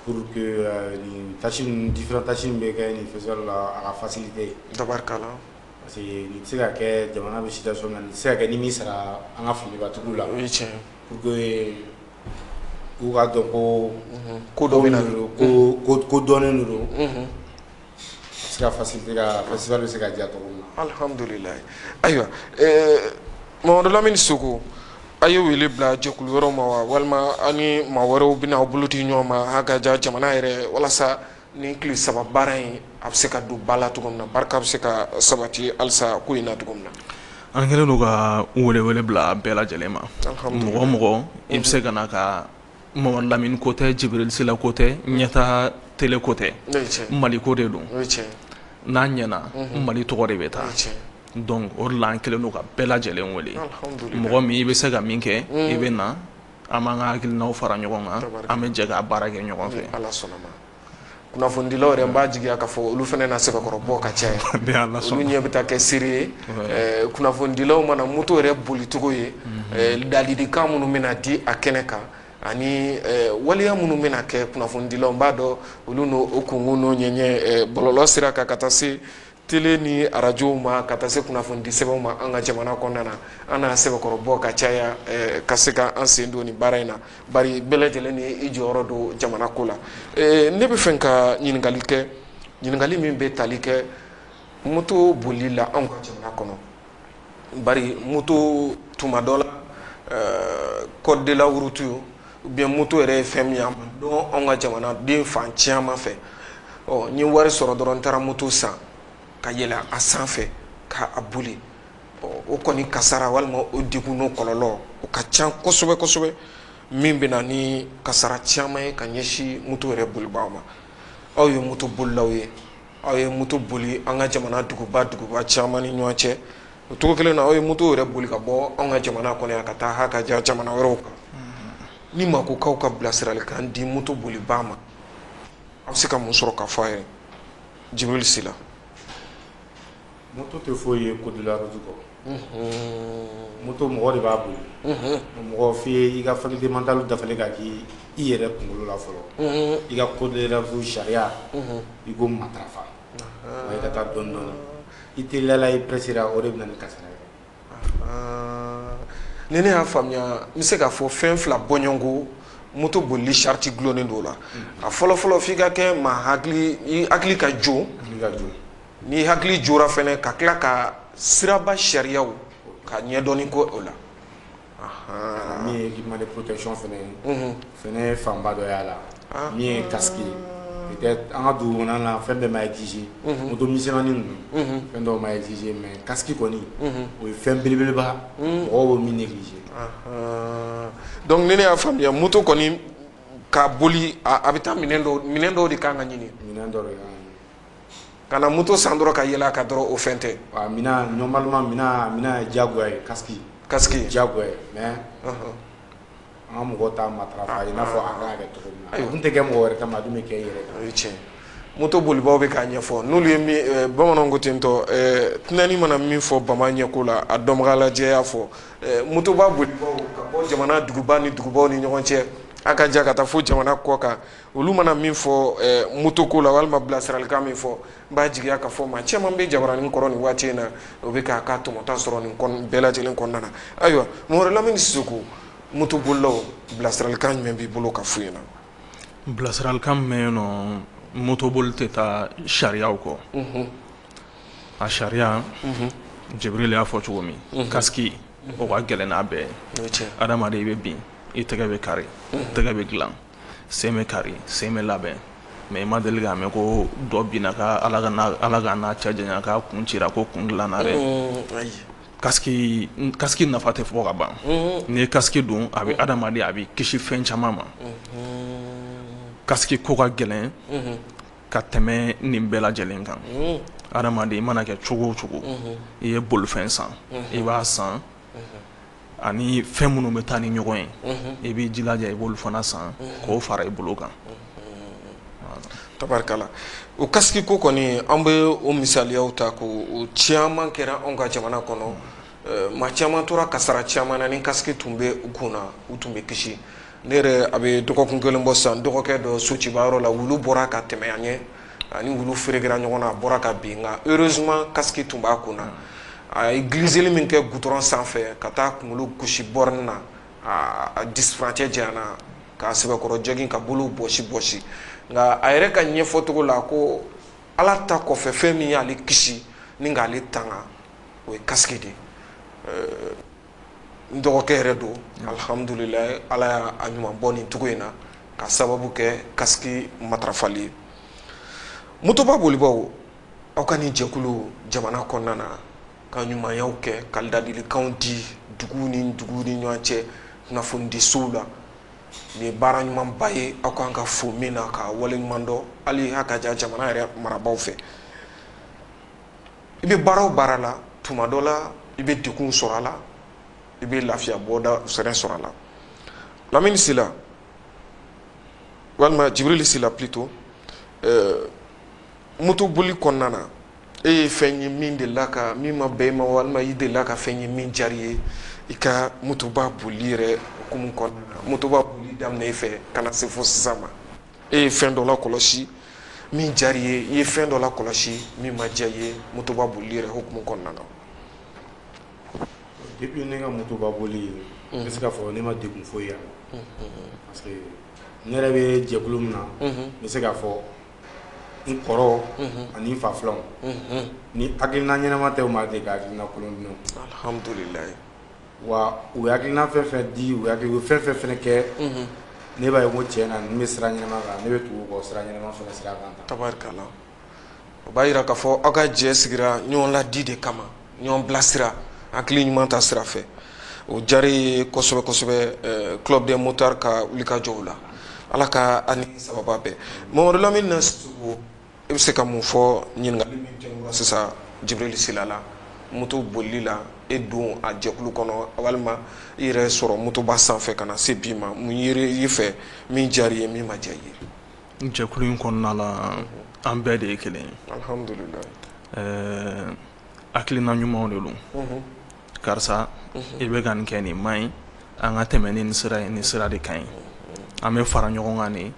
pour que ni tâches différentes tâches bɛ kɛ ni festival la a ka facilité tabarikala parce que ni tɛ se ka kɛ jamana bɛ situation min na ni tɛ se ka kɛ ni min sara an ka famibatigiw la pour que u ka dɔn ko dɔ bɛ na ko dɔnnen don se ka facilité ka festival bɛ se ka diya cogo min na alhamdulillah ayiwa Mamadu Lamini Sisoko a ye wele bila jɛkulu wɛrɛw ma wa walima ani maa wɛrɛw bɛna aw bolo di ɲɔgɔn ma hakaja jamana yɛrɛ walasa ni tile saba baara in a bɛ se ka don ba la cogo min na barika bɛ se ka sabati halisa ko in na cogo min na an kɛlen do ka welewele bila bɛɛ lajɛlen ma mɔgɔ mɔgɔ i bɛ se ka na ka Mamadu Lamini ko tɛ Jibril Sila ko tɛ ɲɛtaa télé ko tɛ Mali ko de don n'a ɲɛna Mali tɔgɔ de bɛ taa donc o de la an kɛlen do ka bɛɛ lajɛlen wele mɔgɔ min i bɛ se ka min kɛ i bɛ na an b'an ka hakilinaw fara ɲɔgɔn kan an bɛ jɛ ka baara kɛ ɲɔgɔn fɛ kunnafonidilaw yɛrɛ n b'a jigiya k'a fɔ olu fana na sɛbɛkɔrɔbɔ ka caya olu ɲɛ bɛ taa kɛ seere ye kunnafonidilaw mana moto yɛrɛ bolicogo ye ladilikan minnu bɛna di a kɛnɛ kan ani waliya minnu bɛna kɛ kunnafonidilaw n b'a dɔn olu n'o kungo n'o ɲɛɲɛ bɔlɔlɔ sira kan ka taa se tele ni arajow ma ka taa se kunnafonidi sɛbɛnw ma an ka jamana kɔnɔna na an n'a sɛbɛkɔrɔbɔ ka caya ka se ka an sen don nin baara in na bari bɛɛ lajɛlen ni i jɔyɔrɔ don jamana ko la ne bɛ fɛ ka ɲininkali kɛ ɲininkali min bɛ tali kɛ moto bolili la anw ka jamana kɔnɔ bari moto tuma dɔ la code de la route ou bien moto yɛrɛ ye fɛn min ye a ma dɔn anw ka jamanaden fan caman fɛ n ye wari sɔrɔ dɔrɔn n taara moto san ka yɛlɛ a sanfɛ ka a boli o kɔni kasara walima o degun n'o kɔlɔlɔ o ka ca kosɛbɛ kosɛbɛ min bɛ na ni kasara caman ye ka ɲɛsin moto yɛrɛ bolibaaw ma aw ye moto bolilaw ye aw ye moto boli an ka jamana duguba caman ni ɲɔgɔn cɛ o cogo kelen na aw ye moto yɛrɛ boli ka bɔ an ka jamana kɔnɔ yan ka taa hakaja jamana wɛrɛw kan ni ma ko k'aw ka bilasiralikan di moto bolibaa ma aw bɛ se ka mun sɔrɔ ka fɔ a ye Jibril Sila. Moto tɛ foyi ye code de la route kɔ moto mɔgɔ de b'a boli mɔgɔ f'i ye i ka faculté mentale dafalen ka k'i yɛrɛ kunkolo la fɔlɔ i ka code de la route sariya i ko matarafa wa i ka taa dɔɔni dɔɔni i teliyala i pressera o de bɛ na ni kasara ye. Ni ne y'a faamuya n bɛ se k'a fɔ fɛn fila bɔɲɔgɔnko moto bolili charte gulonnen don o la a fɔlɔ f'i ka kɛ maa i hakili ka jo ni hakili jora fɛnɛ ka tila ka siraba sariyaw ka ɲɛdɔnni ko o la min ye équipement de protection fɛnɛ fanba dɔ y'a la min ye casque peut-être an ka dugu kɔnɔna na fɛn bɛɛ ma exige moto misɛnmanin ninnu fɛn dɔw ma exige mais casque kɔni o ye fɛn belebeleba mɔgɔw b'o min néglige. Donc ni ne y'a faamuya moto kɔni ka boli a bɛ taa minɛn dɔw de kan ka ɲini minɛn dɔw de kan kana moto san dɔrɔn ka yɛlɛ a ka dɔrɔn o fɛn tɛ normalement mina ye diyagoya ye casque diyagoya ye mais an ka mɔgɔw t'a matarafa i n'a fɔ a kan ka kɛ cogo min na a tun tɛ kɛ mɔgɔ wɛrɛ kama a dun bɛ kɛ i yɛrɛ kan. O ye tiɲɛ moto bolibaw bɛ k'a ɲɛfɔ n'olu ye bamananw ko ten tɔ tɛnɛni mana min fɔ bama ɲɛko la a dɔnbaga lajɛ y'a fɔ moto b'a bolibaw ka bɔ jamana duguba ni dugubaw ni ɲɔgɔn cɛ a ka ja ka taa fo jamana kɔ kan olu mana min fɔ moto ko la walima bilasiralikan min fɔ n b'a jigiya ka fɔ maa caman bɛ jabaranin kɔrɔ nin waati in na o bɛ k'a ka tɔmɔta sɔrɔ nin bɛɛ lajɛlen kɔnɔna na ayiwa Mamadu Lamini Sisoko moto bolilaw bilasiralikan jumɛn b'i bolo ka f'u ɲɛna. Bilasiralikan min bɛ yen nɔ moto boli tɛ taa sariyaw kɔ a sariya Jibril y'a fɔ cogo min casque o ka gɛlɛn n'a bɛɛ ye adamaden i bɛ bin i tɛgɛ bɛ kari tɛgɛ bɛ dilan sen bɛ kari sen bɛ labɛn mais i ma deli k'a mɛn ko dɔ binna ka ala ka n'a cɛ janya k'a kun cira ko kun dilanna dɛ casque nafa tɛ fɔ ka ban n'i ye casque don a bɛ adamaden a bɛ kisi fɛn caman ma casque ko ka gɛlɛn ka tɛmɛ nin bɛɛ lajɛlen kan adamaden i mana kɛ cogo o cogo i ye bolifɛn san i b'a san ani fɛn minnu bɛ taa ni ɲɔgɔn ye i b'i jilaja i b'olu fana san k'o fara i bolo kan. Tabarikala o casque ko kɔni an bɛ o misaliyaw ta k'o caman kɛra anw ka jamana kɔnɔ maa caman tora kasara caman na ni casque tun bɛ u kun na u tun bɛ kisi ne yɛrɛ a bɛ dɔgɔkun kelen bɔ sisan dɔgɔkɛ dɔ Socibaa la wulu bɔra ka tɛmɛ an ɲɛ ani wulu ferekera ɲɔgɔn na a bɔra ka bin nka heureusement casque tun b'a kun na a ye glisseli min kɛ goudron sanfɛ ka taa kunkolo gosi borne na a disfrancɛ janyana k'a sɛbɛkɔrɔ jɛgin ka bolo bɔsi nka a yɛrɛ ka ɲɛfɔcogo la ko ala ta kɔfɛ fɛn min y'ale kisi ni k'ale tanga o ye casque de n dɔgɔkɛ yɛrɛ don alhamdulilayi ala y'a ɲuman bɔ nin cogo in na ka sababu kɛ casque matarafali ye motoba bolibaw aw ka nin jɛkulu jamana kɔnɔna na ka ɲumanyaw kɛ ka ladilikanw di dugu ni ɲɔgɔn cɛ kunnafonidisow la nin ye baara ɲumanba ye aw kan ka fo min na ka wale ɲuman dɔn hali hakaja jamana yɛrɛ marabaw fɛ i bɛ baara o baara la tuma dɔ la i bɛ degun sɔrɔ a la i bɛ lafiya bɔda sɛnɛ sɔrɔ a la Lamini Sila walima Jibril Sila plutôt moto boli kɔnɔna na e ye fɛn ye min delila ka min ma bɛn i ma walima i delila ka fɛn ye min diyara i ye i ka motoba boli yɛrɛ hukumu kɔnɔna na motoba boli daminɛ i fɛ kana se fo sisan ma e ye fɛn dɔ la kɔlɔsi min diyara i ye i ye fɛn dɔ la kɔlɔsi min ma diya i ye motoba bolili yɛrɛ hukumu kɔnɔna na. Depuis ne ka motoba boli n bɛ se k'a fɔ ne ma degun foyi y'a la parce que ne yɛrɛ bɛ jɛkulu min na n bɛ se k'a fɔ n kɔrɔ ani n fa filanw ni hakilina ɲɛnama tɛ u ma deli ka hakilina kolon dun. Alhamdulilayi. Wa u ye hakilina fɛn fɛn di u ye fɛn fɛn fɛnɛ kɛ ne b'a ye ko tiɲɛ na ni bɛ sira ɲɛnama kan ne bɛ tugu u kɔ sira ɲɛnama fɛnɛ sira kan. Tabarikala. O b'a yira k'a fɔ aw ka jɛ sigira ɲɔgɔn ladi de kama ɲɔgɔn bilasira hakili ɲuman ta sira fɛ o diyara ye kosɛbɛ kosɛbɛ club des motards ka wulikajɔw la ala ka ani sababa bɛɛ. Mamadu Lamini Nasisogo e bɛ se ka mun fɔ ɲininkali min tɛnkura sisan Jibril Sila la moto bolili la e don a jɛkulu kɔnɔ walima i yɛrɛ sɔrɔ motoba sanfɛ ka na se bi ma mun yeri i fɛ min diyara i ye min ma diya i ye. Jɛkulu in kɔnɔna la an bɛɛ de ye kelen ye. Alhamdulilayi. Hakilina ɲumanw de don. Karisa i bɛ ka nin kɛ nin man ɲi an ka tɛmɛ ni nin sira ye nin sira de ka ɲi an bɛ fara ɲɔgɔn kan de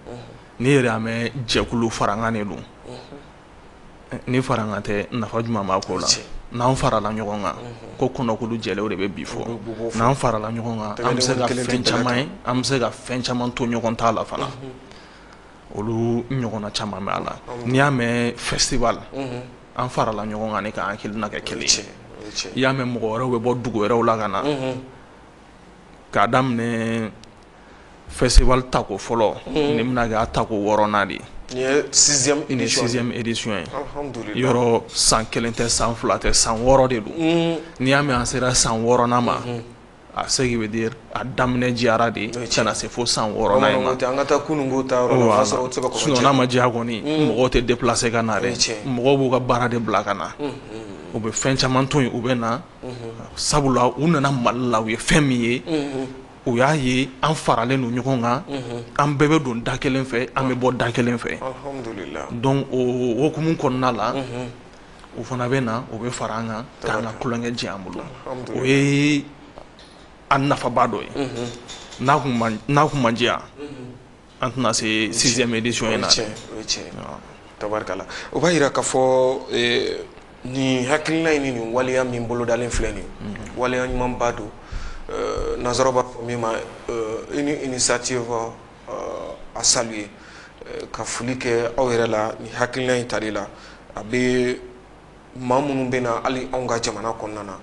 ni yɛrɛ an bɛ jɛkulu farankan de don ni farankan tɛ nafa jumɛn b'a ko la n'an farala ɲɔgɔn kan ko kɔnɔkulu jɛlenw de bɛ bi fɔ n'an farala ɲɔgɔn kan an bɛ se ka fɛn caman ye an bɛ se ka fɛn caman to ɲɔgɔn ta la fana olu ɲɔgɔnna caman bɛ a la n'i y'a mɛn festival an farala ɲɔgɔn kan ne ka hakilina kɛ kelen ye i y'a mɛn mɔgɔ wɛrɛw bɛ bɔ dugu wɛrɛw la ka na k'a daminɛ festival tako fɔlɔ ni bɛna kɛ a tako 6nan de ye nin ye 6e édition ye yɔrɔ san 1 tɛ san 2 tɛ san 6 de don n'i y'a mɛn an sera san 6nan ma a ce qui veut dire a daminɛ diyara de ka na se fo san 6nan in ma an ka taa kununko ta yɔrɔ la f'a sɔrɔ o tɛ se ka kɔrɔcɛ n'a ma diya kɔni mɔgɔw tɛ déplacer ka na dɛ mɔgɔw b'u ka baara de bila ka na u bɛ fɛn caman to yen u bɛ na sabula u nana Mali la u ye fɛn min ye u y'a ye an faralen don ɲɔgɔn kan an bɛɛ bɛ don da kelen fɛ an bɛ bɔ da kelen fɛ donc o hukumu kɔnɔna la u fana bɛ na u bɛ fara an kan k'an ka kulonkɛ diya an bolo o ye a nafaba dɔ ye n'a kun man diya an tɛna se 6e édition in na tabarikala o b'a yira k'a fɔ nin hakilina in ni nin waleya min bolodalen filɛ nin waleya ɲumanba don nanzaraw b'a fɔ min ma une initiative à saluer ka foli kɛ aw yɛrɛ la ni hakilina in tali la a bɛ maa minnu bɛ na hali anw ka jamana kɔnɔna na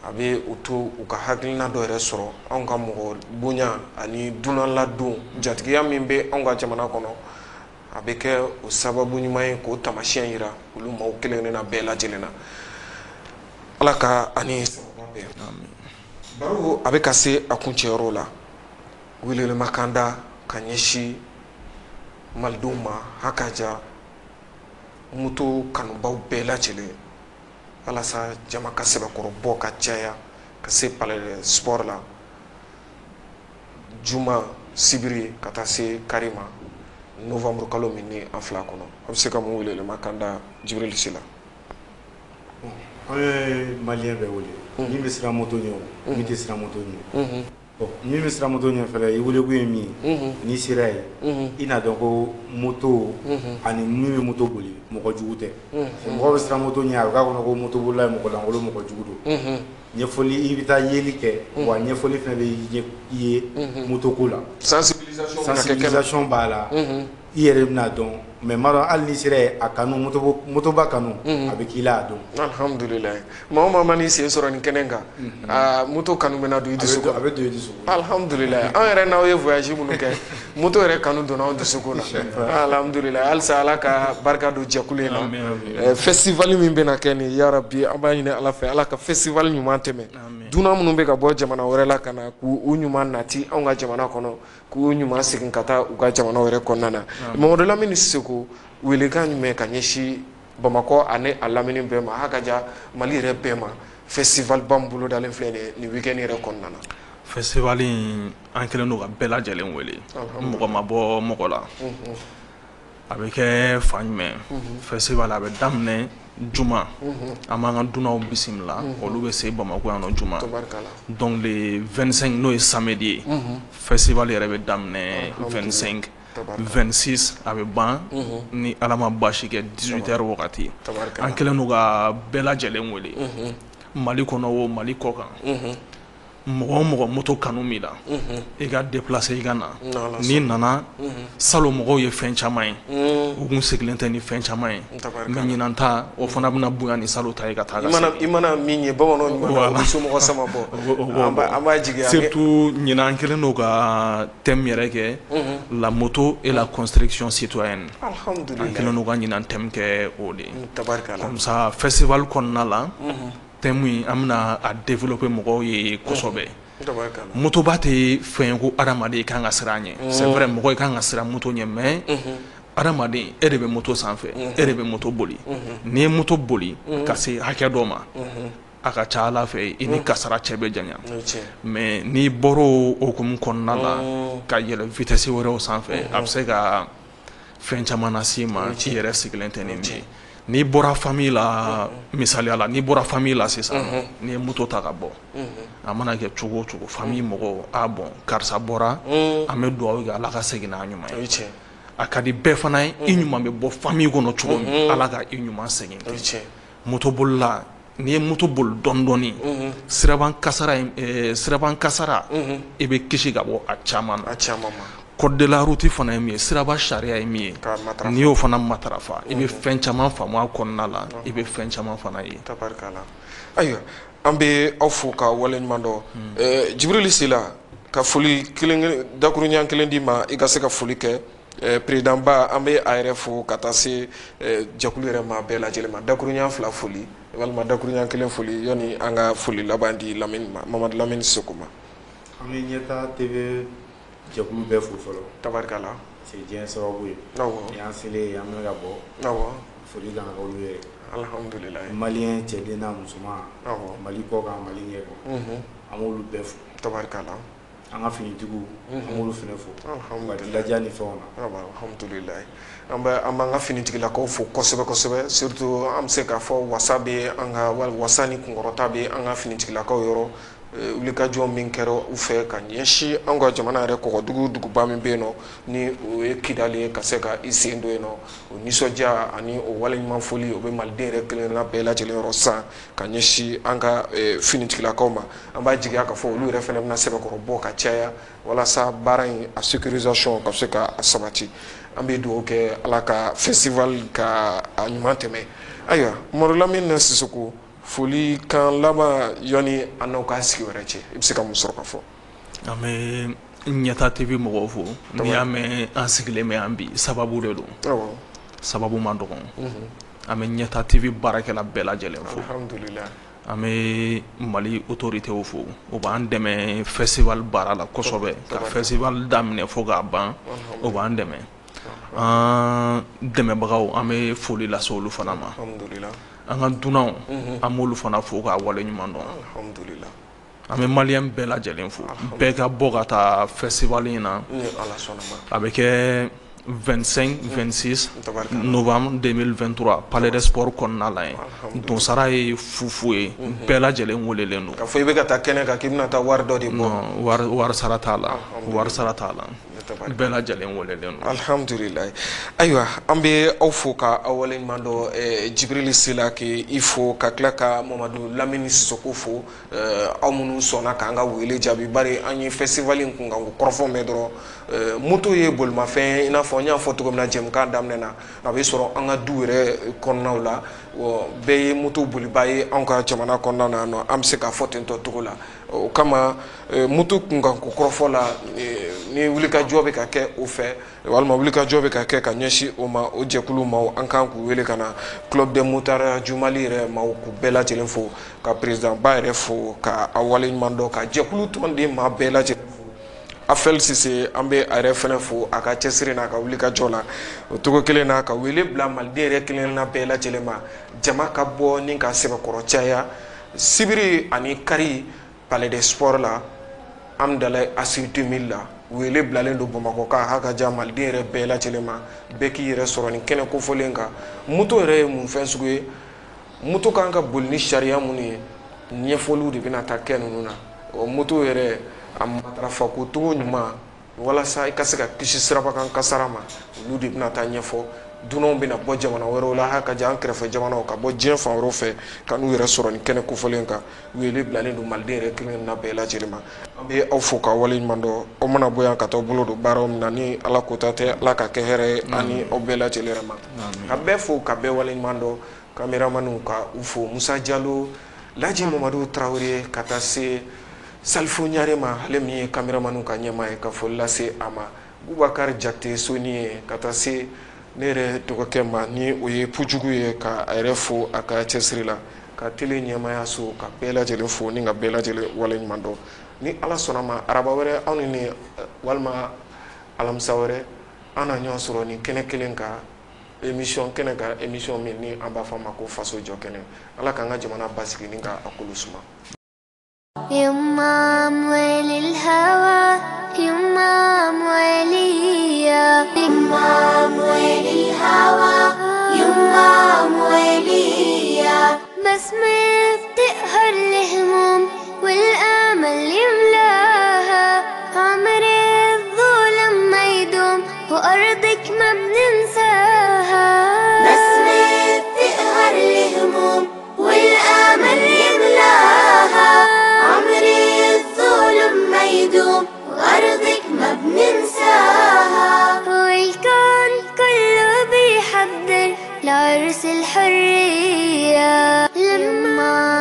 a bɛ u to u ka hakilina dɔ yɛrɛ sɔrɔ anw ka mɔgɔ bonya ani dunanladon jatigiya min bɛ anw ka jamana kɔnɔ a bɛ kɛ o sababu ɲuman ye k'o tamasiyɛn yira olu maaw kelen na bɛɛ lajɛlen na ala ka ani sababa bɛɛ. Baro a bɛ ka se a kuncɛyɔrɔ la welewelekan da ka ɲɛsin malidenw ma hakaja moto kanubaw bɛɛ lajɛlen walasa jama ka sɛbɛkɔrɔbɔ ka caya ka se palais de sport la juma sibiri ka taa se kari ma novembre kalo min ni an fila kɔnɔ a bɛ se ka mun welewelekan da Jibril Sila. An ye maliyɛn bɛɛ wele min bɛ siran moto ɲɛ o min tɛ siran moto ɲɛ min bɛ siran moto ɲɛ fɛnɛ i welekun ye min ye n'i sera yen i n'a dɔn ko moto ani min bɛ moto boli mɔgɔ jugu tɛ mɔgɔ bɛ siran moto ɲɛ a bɛ k'a kɔnɔ ko moto bolila ye mɔgɔ lankolon mɔgɔ jugu don ɲɛfɔli i bɛ taa yeli kɛ wa ɲɛfɔli fɛnɛ bɛ i ye moto ko la sensibilisation b'a la i yɛrɛ bɛna dɔn mais m'a dɔn hali n'i sera yen a kanu motoba kanu a bɛ k'i la a dɔn. Alhamdulilayi maa o maa ma n'i sen sɔrɔ nin kɛnɛ kan moto kanu bɛna don i dusukun a bɛ don i dusukun. Alhamdulilayi an yɛrɛ n'aw ye voyage minnu kɛ moto yɛrɛ kanu donna anw dusukun na alhamdulilayi halisa ala ka barika don jɛkulu in na festival min bɛna kɛ nin yarabi an b'a ɲini ala fɛ ala ka festival ɲuman tɛmɛ dunan minnu bɛ ka bɔ jamana wɛrɛ la ka na k'u ɲuman nati anw ka jamana kɔnɔ k'u ɲuman segin ka taa u ka jamana wɛrɛ kɔnɔna na Mamadu Lamini Sisoko welekan jumɛn ka ɲɛsin Bamakɔ ani a lamini bɛɛ ma hakaja Mali yɛrɛ bɛɛ ma festival ban bolo dalen filɛ nin weekend yɛrɛ kɔnɔna na. Festival in an kɛlen don ka bɛɛ lajɛlen wele mɔgɔ ma bɔ mɔgɔ la a bɛ kɛ fan jumɛn festival a bɛ daminɛ juma an b'an ka dunanw bisimila olu bɛ se Bamako yan nɔ juma donc le 25 n'o ye samedi ye festival yɛrɛ bɛ daminɛ 25 26 a bɛ ban ni Ala ma baasi kɛ 18h wagati an kɛlen don ka bɛɛ lajɛlen wele Mali kɔnɔ o Mali kɔ kan mɔgɔ o mɔgɔ moto kanu min la i ka déplacer i ka na n'i nana salon mɔgɔw ye fɛn caman ye u kun sigilen tɛ ni fɛn caman ye mais ɲinan ta o fana bɛna bonya ni salon ta ye ka taa i mana min ye bamananw ɲuman na somɔgɔ sama bɔ an b'a jigiya surtout ɲinan an kɛlen don ka thème yɛrɛ kɛ la moto et la construction citoyenne an kɛlen don ka ɲinan thème kɛ o de comme ça festival kɔnɔna la thème an bɛna a développer mɔgɔw ye kosɛbɛ motoba tɛ fɛn ye ko adamaden kan ka siran ɲɛ c'est vrai mɔgɔ kan ka siran moto ɲɛ mais adamaden e de bɛ moto sanfɛ e de bɛ moto boli n'i ye moto boli ka se hakɛ dɔ ma a ka ca Ala fɛ i ni kasara cɛ bɛ janya mais n'i bɔra o hukumu kɔnɔna la ka yɛlɛ vitesse wɛrɛw sanfɛ a bɛ se ka fɛn caman lase i ma i yɛrɛ sigilen tɛ nin ye n'i bɔra famille la misaliya la n'i bɔra famille la sisan n'i ye moto ta ka bɔ a mana kɛ cogo o cogo famille mɔgɔw bon karisa bɔra an bɛ dugawu kɛ Ala ka segin n'a ɲuman ye a ka di bɛɛ fana ye i ɲuman bɛ bɔ famille kɔnɔ cogo min Ala ka i ɲuman segin moto bolila n'i ye moto boli dɔɔni dɔɔni siraban kasara i bɛ kisi ka bɔ a caman na code de la route fana ye min ye siraba sariya ye min ye n'i y'o fana matarafa i bɛ fɛn caman faamu a kɔnɔna la i bɛ fɛn caman fana ye ayiwa an bɛ aw fo ka waleɲuman dɔn Jibril Sila ka foli dakuruɲɛ kelen di ma i ka se ka foli kɛ président ba an bɛ a yɛrɛ fo ka taa se jɛkulu yɛrɛ ma bɛɛ lajɛlen ma dakuruɲɛ 2 foli walima dakuruɲɛ 1 foli yani an ka foli laban di Mamadu Lamini Seko ma an bɛ ɲɛtaa TV jɛkulu bɛɛ fo fɔlɔ tabarikala c'est diɲɛ sababu ye ni an selen an bɛ ka bɔ foli kan ka olu ye alhamdulilayi maliyɛn cɛden n'a musoman Mali kɔ kan Mali ɲɛ kan an b'olu bɛɛ fo tabarikala an ka finitigiw an b'olu fana fo ladiya ni fɛnw na alhamdulilayi an b'an ka finitigilakaw fo kosɛbɛ kosɛbɛ surtout an bɛ se k'a fɔ wasa bɛ an ka wasa ni kunkɔrɔta bɛ an ka finitigilakaw yɔrɔ wulikajɔ min kɛra u fɛ ka ɲɛsin an ka jamana yɛrɛ kɔgɔdugu duguba min bɛ yen nɔ ni o ye Kidali ye ka se ka i sen don yen nɔ o nisɔndiya ani o waleɲuman foli o bɛ maliden yɛrɛ kelenna bɛɛ lajɛlen yɔrɔ san ka ɲɛsin an ka finitigilakaw ma an b'a jigiya k'a fɔ olu yɛrɛ fana bɛna sɛbɛkɔrɔ bɔ ka caya walasa baara in a sécurisation ka se ka sabati an bɛ dugawu kɛ Ala ka festival ka a ɲuman tɛmɛ ayiwa Mamadu Lamini Sisoko foli kan laban yani an n'aw ka sigi wɛrɛ cɛ i bɛ se ka mun sɔrɔ ka fɔ an bɛ ɲɛtaa TV mɔgɔw fo n'i y'a mɛn an sigilen bɛ yan bi sababu de don sababu man dɔgɔ an bɛ ɲɛtaa TV baarakɛla bɛɛ lajɛlen fo an bɛ Mali autorités fo o b'an dɛmɛ festival baara la kosɛbɛ ka festival daminɛ fo k'a ban o b'an dɛmɛ an dɛmɛbagaw an bɛ foli lase olu fana ma an ka dunanw an b'olu fana fo k'a waleɲuman dɔn an bɛ maliyɛn bɛɛ lajɛlen fo bɛɛ ka bɔ ka taa festival in na a bɛ kɛ 25-26 novembre 2023 palais des sports kɔnɔna la yen donsara ye fufu ye bɛɛ lajɛlen welelen don k'a fɔ i bɛ ka taa kɛnɛ kan k'i bɛna taa wari dɔ de bɔ wari sara t'a la bɛɛ lajɛlen welelen don alhamdulilayi ayiwa an bɛ aw fo ka aw waleɲuman dɔn Jibril Sila k'i fo ka tila ka Mamadu Lamini Sisoko fo aw minnu sɔnna k'an ka wele jaabi bari an ye festival in kun kan ko kɔrɔfɔ mɛn dɔrɔn moto ye bolimafɛn i n'a fɔ n y'a fɔ cogo min na jɛmukan daminɛ na a bɛ sɔrɔ an ka du yɛrɛ kɔnɔnaw la bɛɛ ye moto boliba ye anw ka jamana kɔnɔna na nɔ an bɛ se k'a fɔ ten tɔ cogo la o kama moto kun kan ko kɔrɔfɔ la ni wulikajɔ bɛ ka kɛ o fɛ walima wulikajɔ bɛ ka kɛ ka ɲɛsin o ma o jɛkulu ma an kan k'u wele ka na club de motards du Mali yɛrɛ ma k'u bɛɛ lajɛlen fo ka président ba yɛrɛ fo ka a waleɲuman dɔn ka jɛkulu tɔnden maa bɛɛ lajɛlen Afel Sise an bɛ a yɛrɛ fɛnɛ fo a ka cɛsiri n'a ka wulikajɔ la o cogo kelen na ka wele bila maliden yɛrɛ kelenna bɛɛ lajɛlen ma jama ka bɔ ni ka sɛbɛkɔrɔ caya sibiri ani kari palais des sports la Amdalaye Assis 2000 la wele bilalen don Bamakɔ ka haka ja maliden yɛrɛ bɛɛ lajɛlen ma bɛɛ k'i yɛrɛ sɔrɔ nin kɛnɛ kofɔlen kan moto yɛrɛ ye mun fɛn sugu ye moto kan ka boli ni sariya mun ye ɲɛfɔliw de bɛna taa kɛ ninnu na o moto yɛrɛ a matarafa ko cogo ɲuman walasa i ka se ka kisi sirabakan kasara ma olu de bɛna taa ɲɛfɔ dunanw bɛna bɔ jamana wɛrɛw la ha ka jan an kɛrɛfɛ jamanaw ka bɔ diɲɛ fan wɛrɛw fɛ ka n'u yɛrɛ sɔrɔ nin kɛnɛ kofɔlen kan wele bilalen don maliden yɛrɛ kelen na bɛɛ lajɛlen ma an bɛ aw fo ka waleɲuman dɔn aw mana bɔ yan ka taa bolo don baaraw min na ni ala kota tɛ ala ka kɛ hɛrɛ ye ani aw bɛɛ lajɛlen yɛrɛ ma ka bɛɛ fo ka bɛɛ waleɲuman dɔn kameramaniw ka u fo Musa Jalo Laji Mamadu Traoré ka taa se Salifo Ɲare ma ale min ye kameramaniw ka ɲɛmaa ye ka foli lase a ma Bubakari Jakite Soni ye ka taa se ne yɛrɛ dɔgɔkɛ ma ni o ye Pujugu ye ka a yɛrɛ fo a ka cɛsiri la ka tele ɲɛmaaya so ka bɛɛ lajɛlen fo ni ka bɛɛ lajɛlen waleɲuman dɔn ni ala sɔnna ma araba wɛrɛ aw ni walima alamisa wɛrɛ an na ɲɔgɔn sɔrɔ ni kɛnɛ kelen ka émission kɛnɛ ka émission min ni an b'a fɔ a ma ko faso jɔ kɛnɛ ala k'an ka jamana basigi ni ka a kolo suma يمام وللهوى يمام وليا يمام وللهوى يمام وليا بسمة بتقهر الهموم والامل يملاها عمر الظلم ما يدوم وارضك ما بننساها بسمة بتقهر الهموم والامل يملاها عمري الظلم ما يدوم وأرضك ما بننساها والكون كله بيحضر لعرس الحرية لما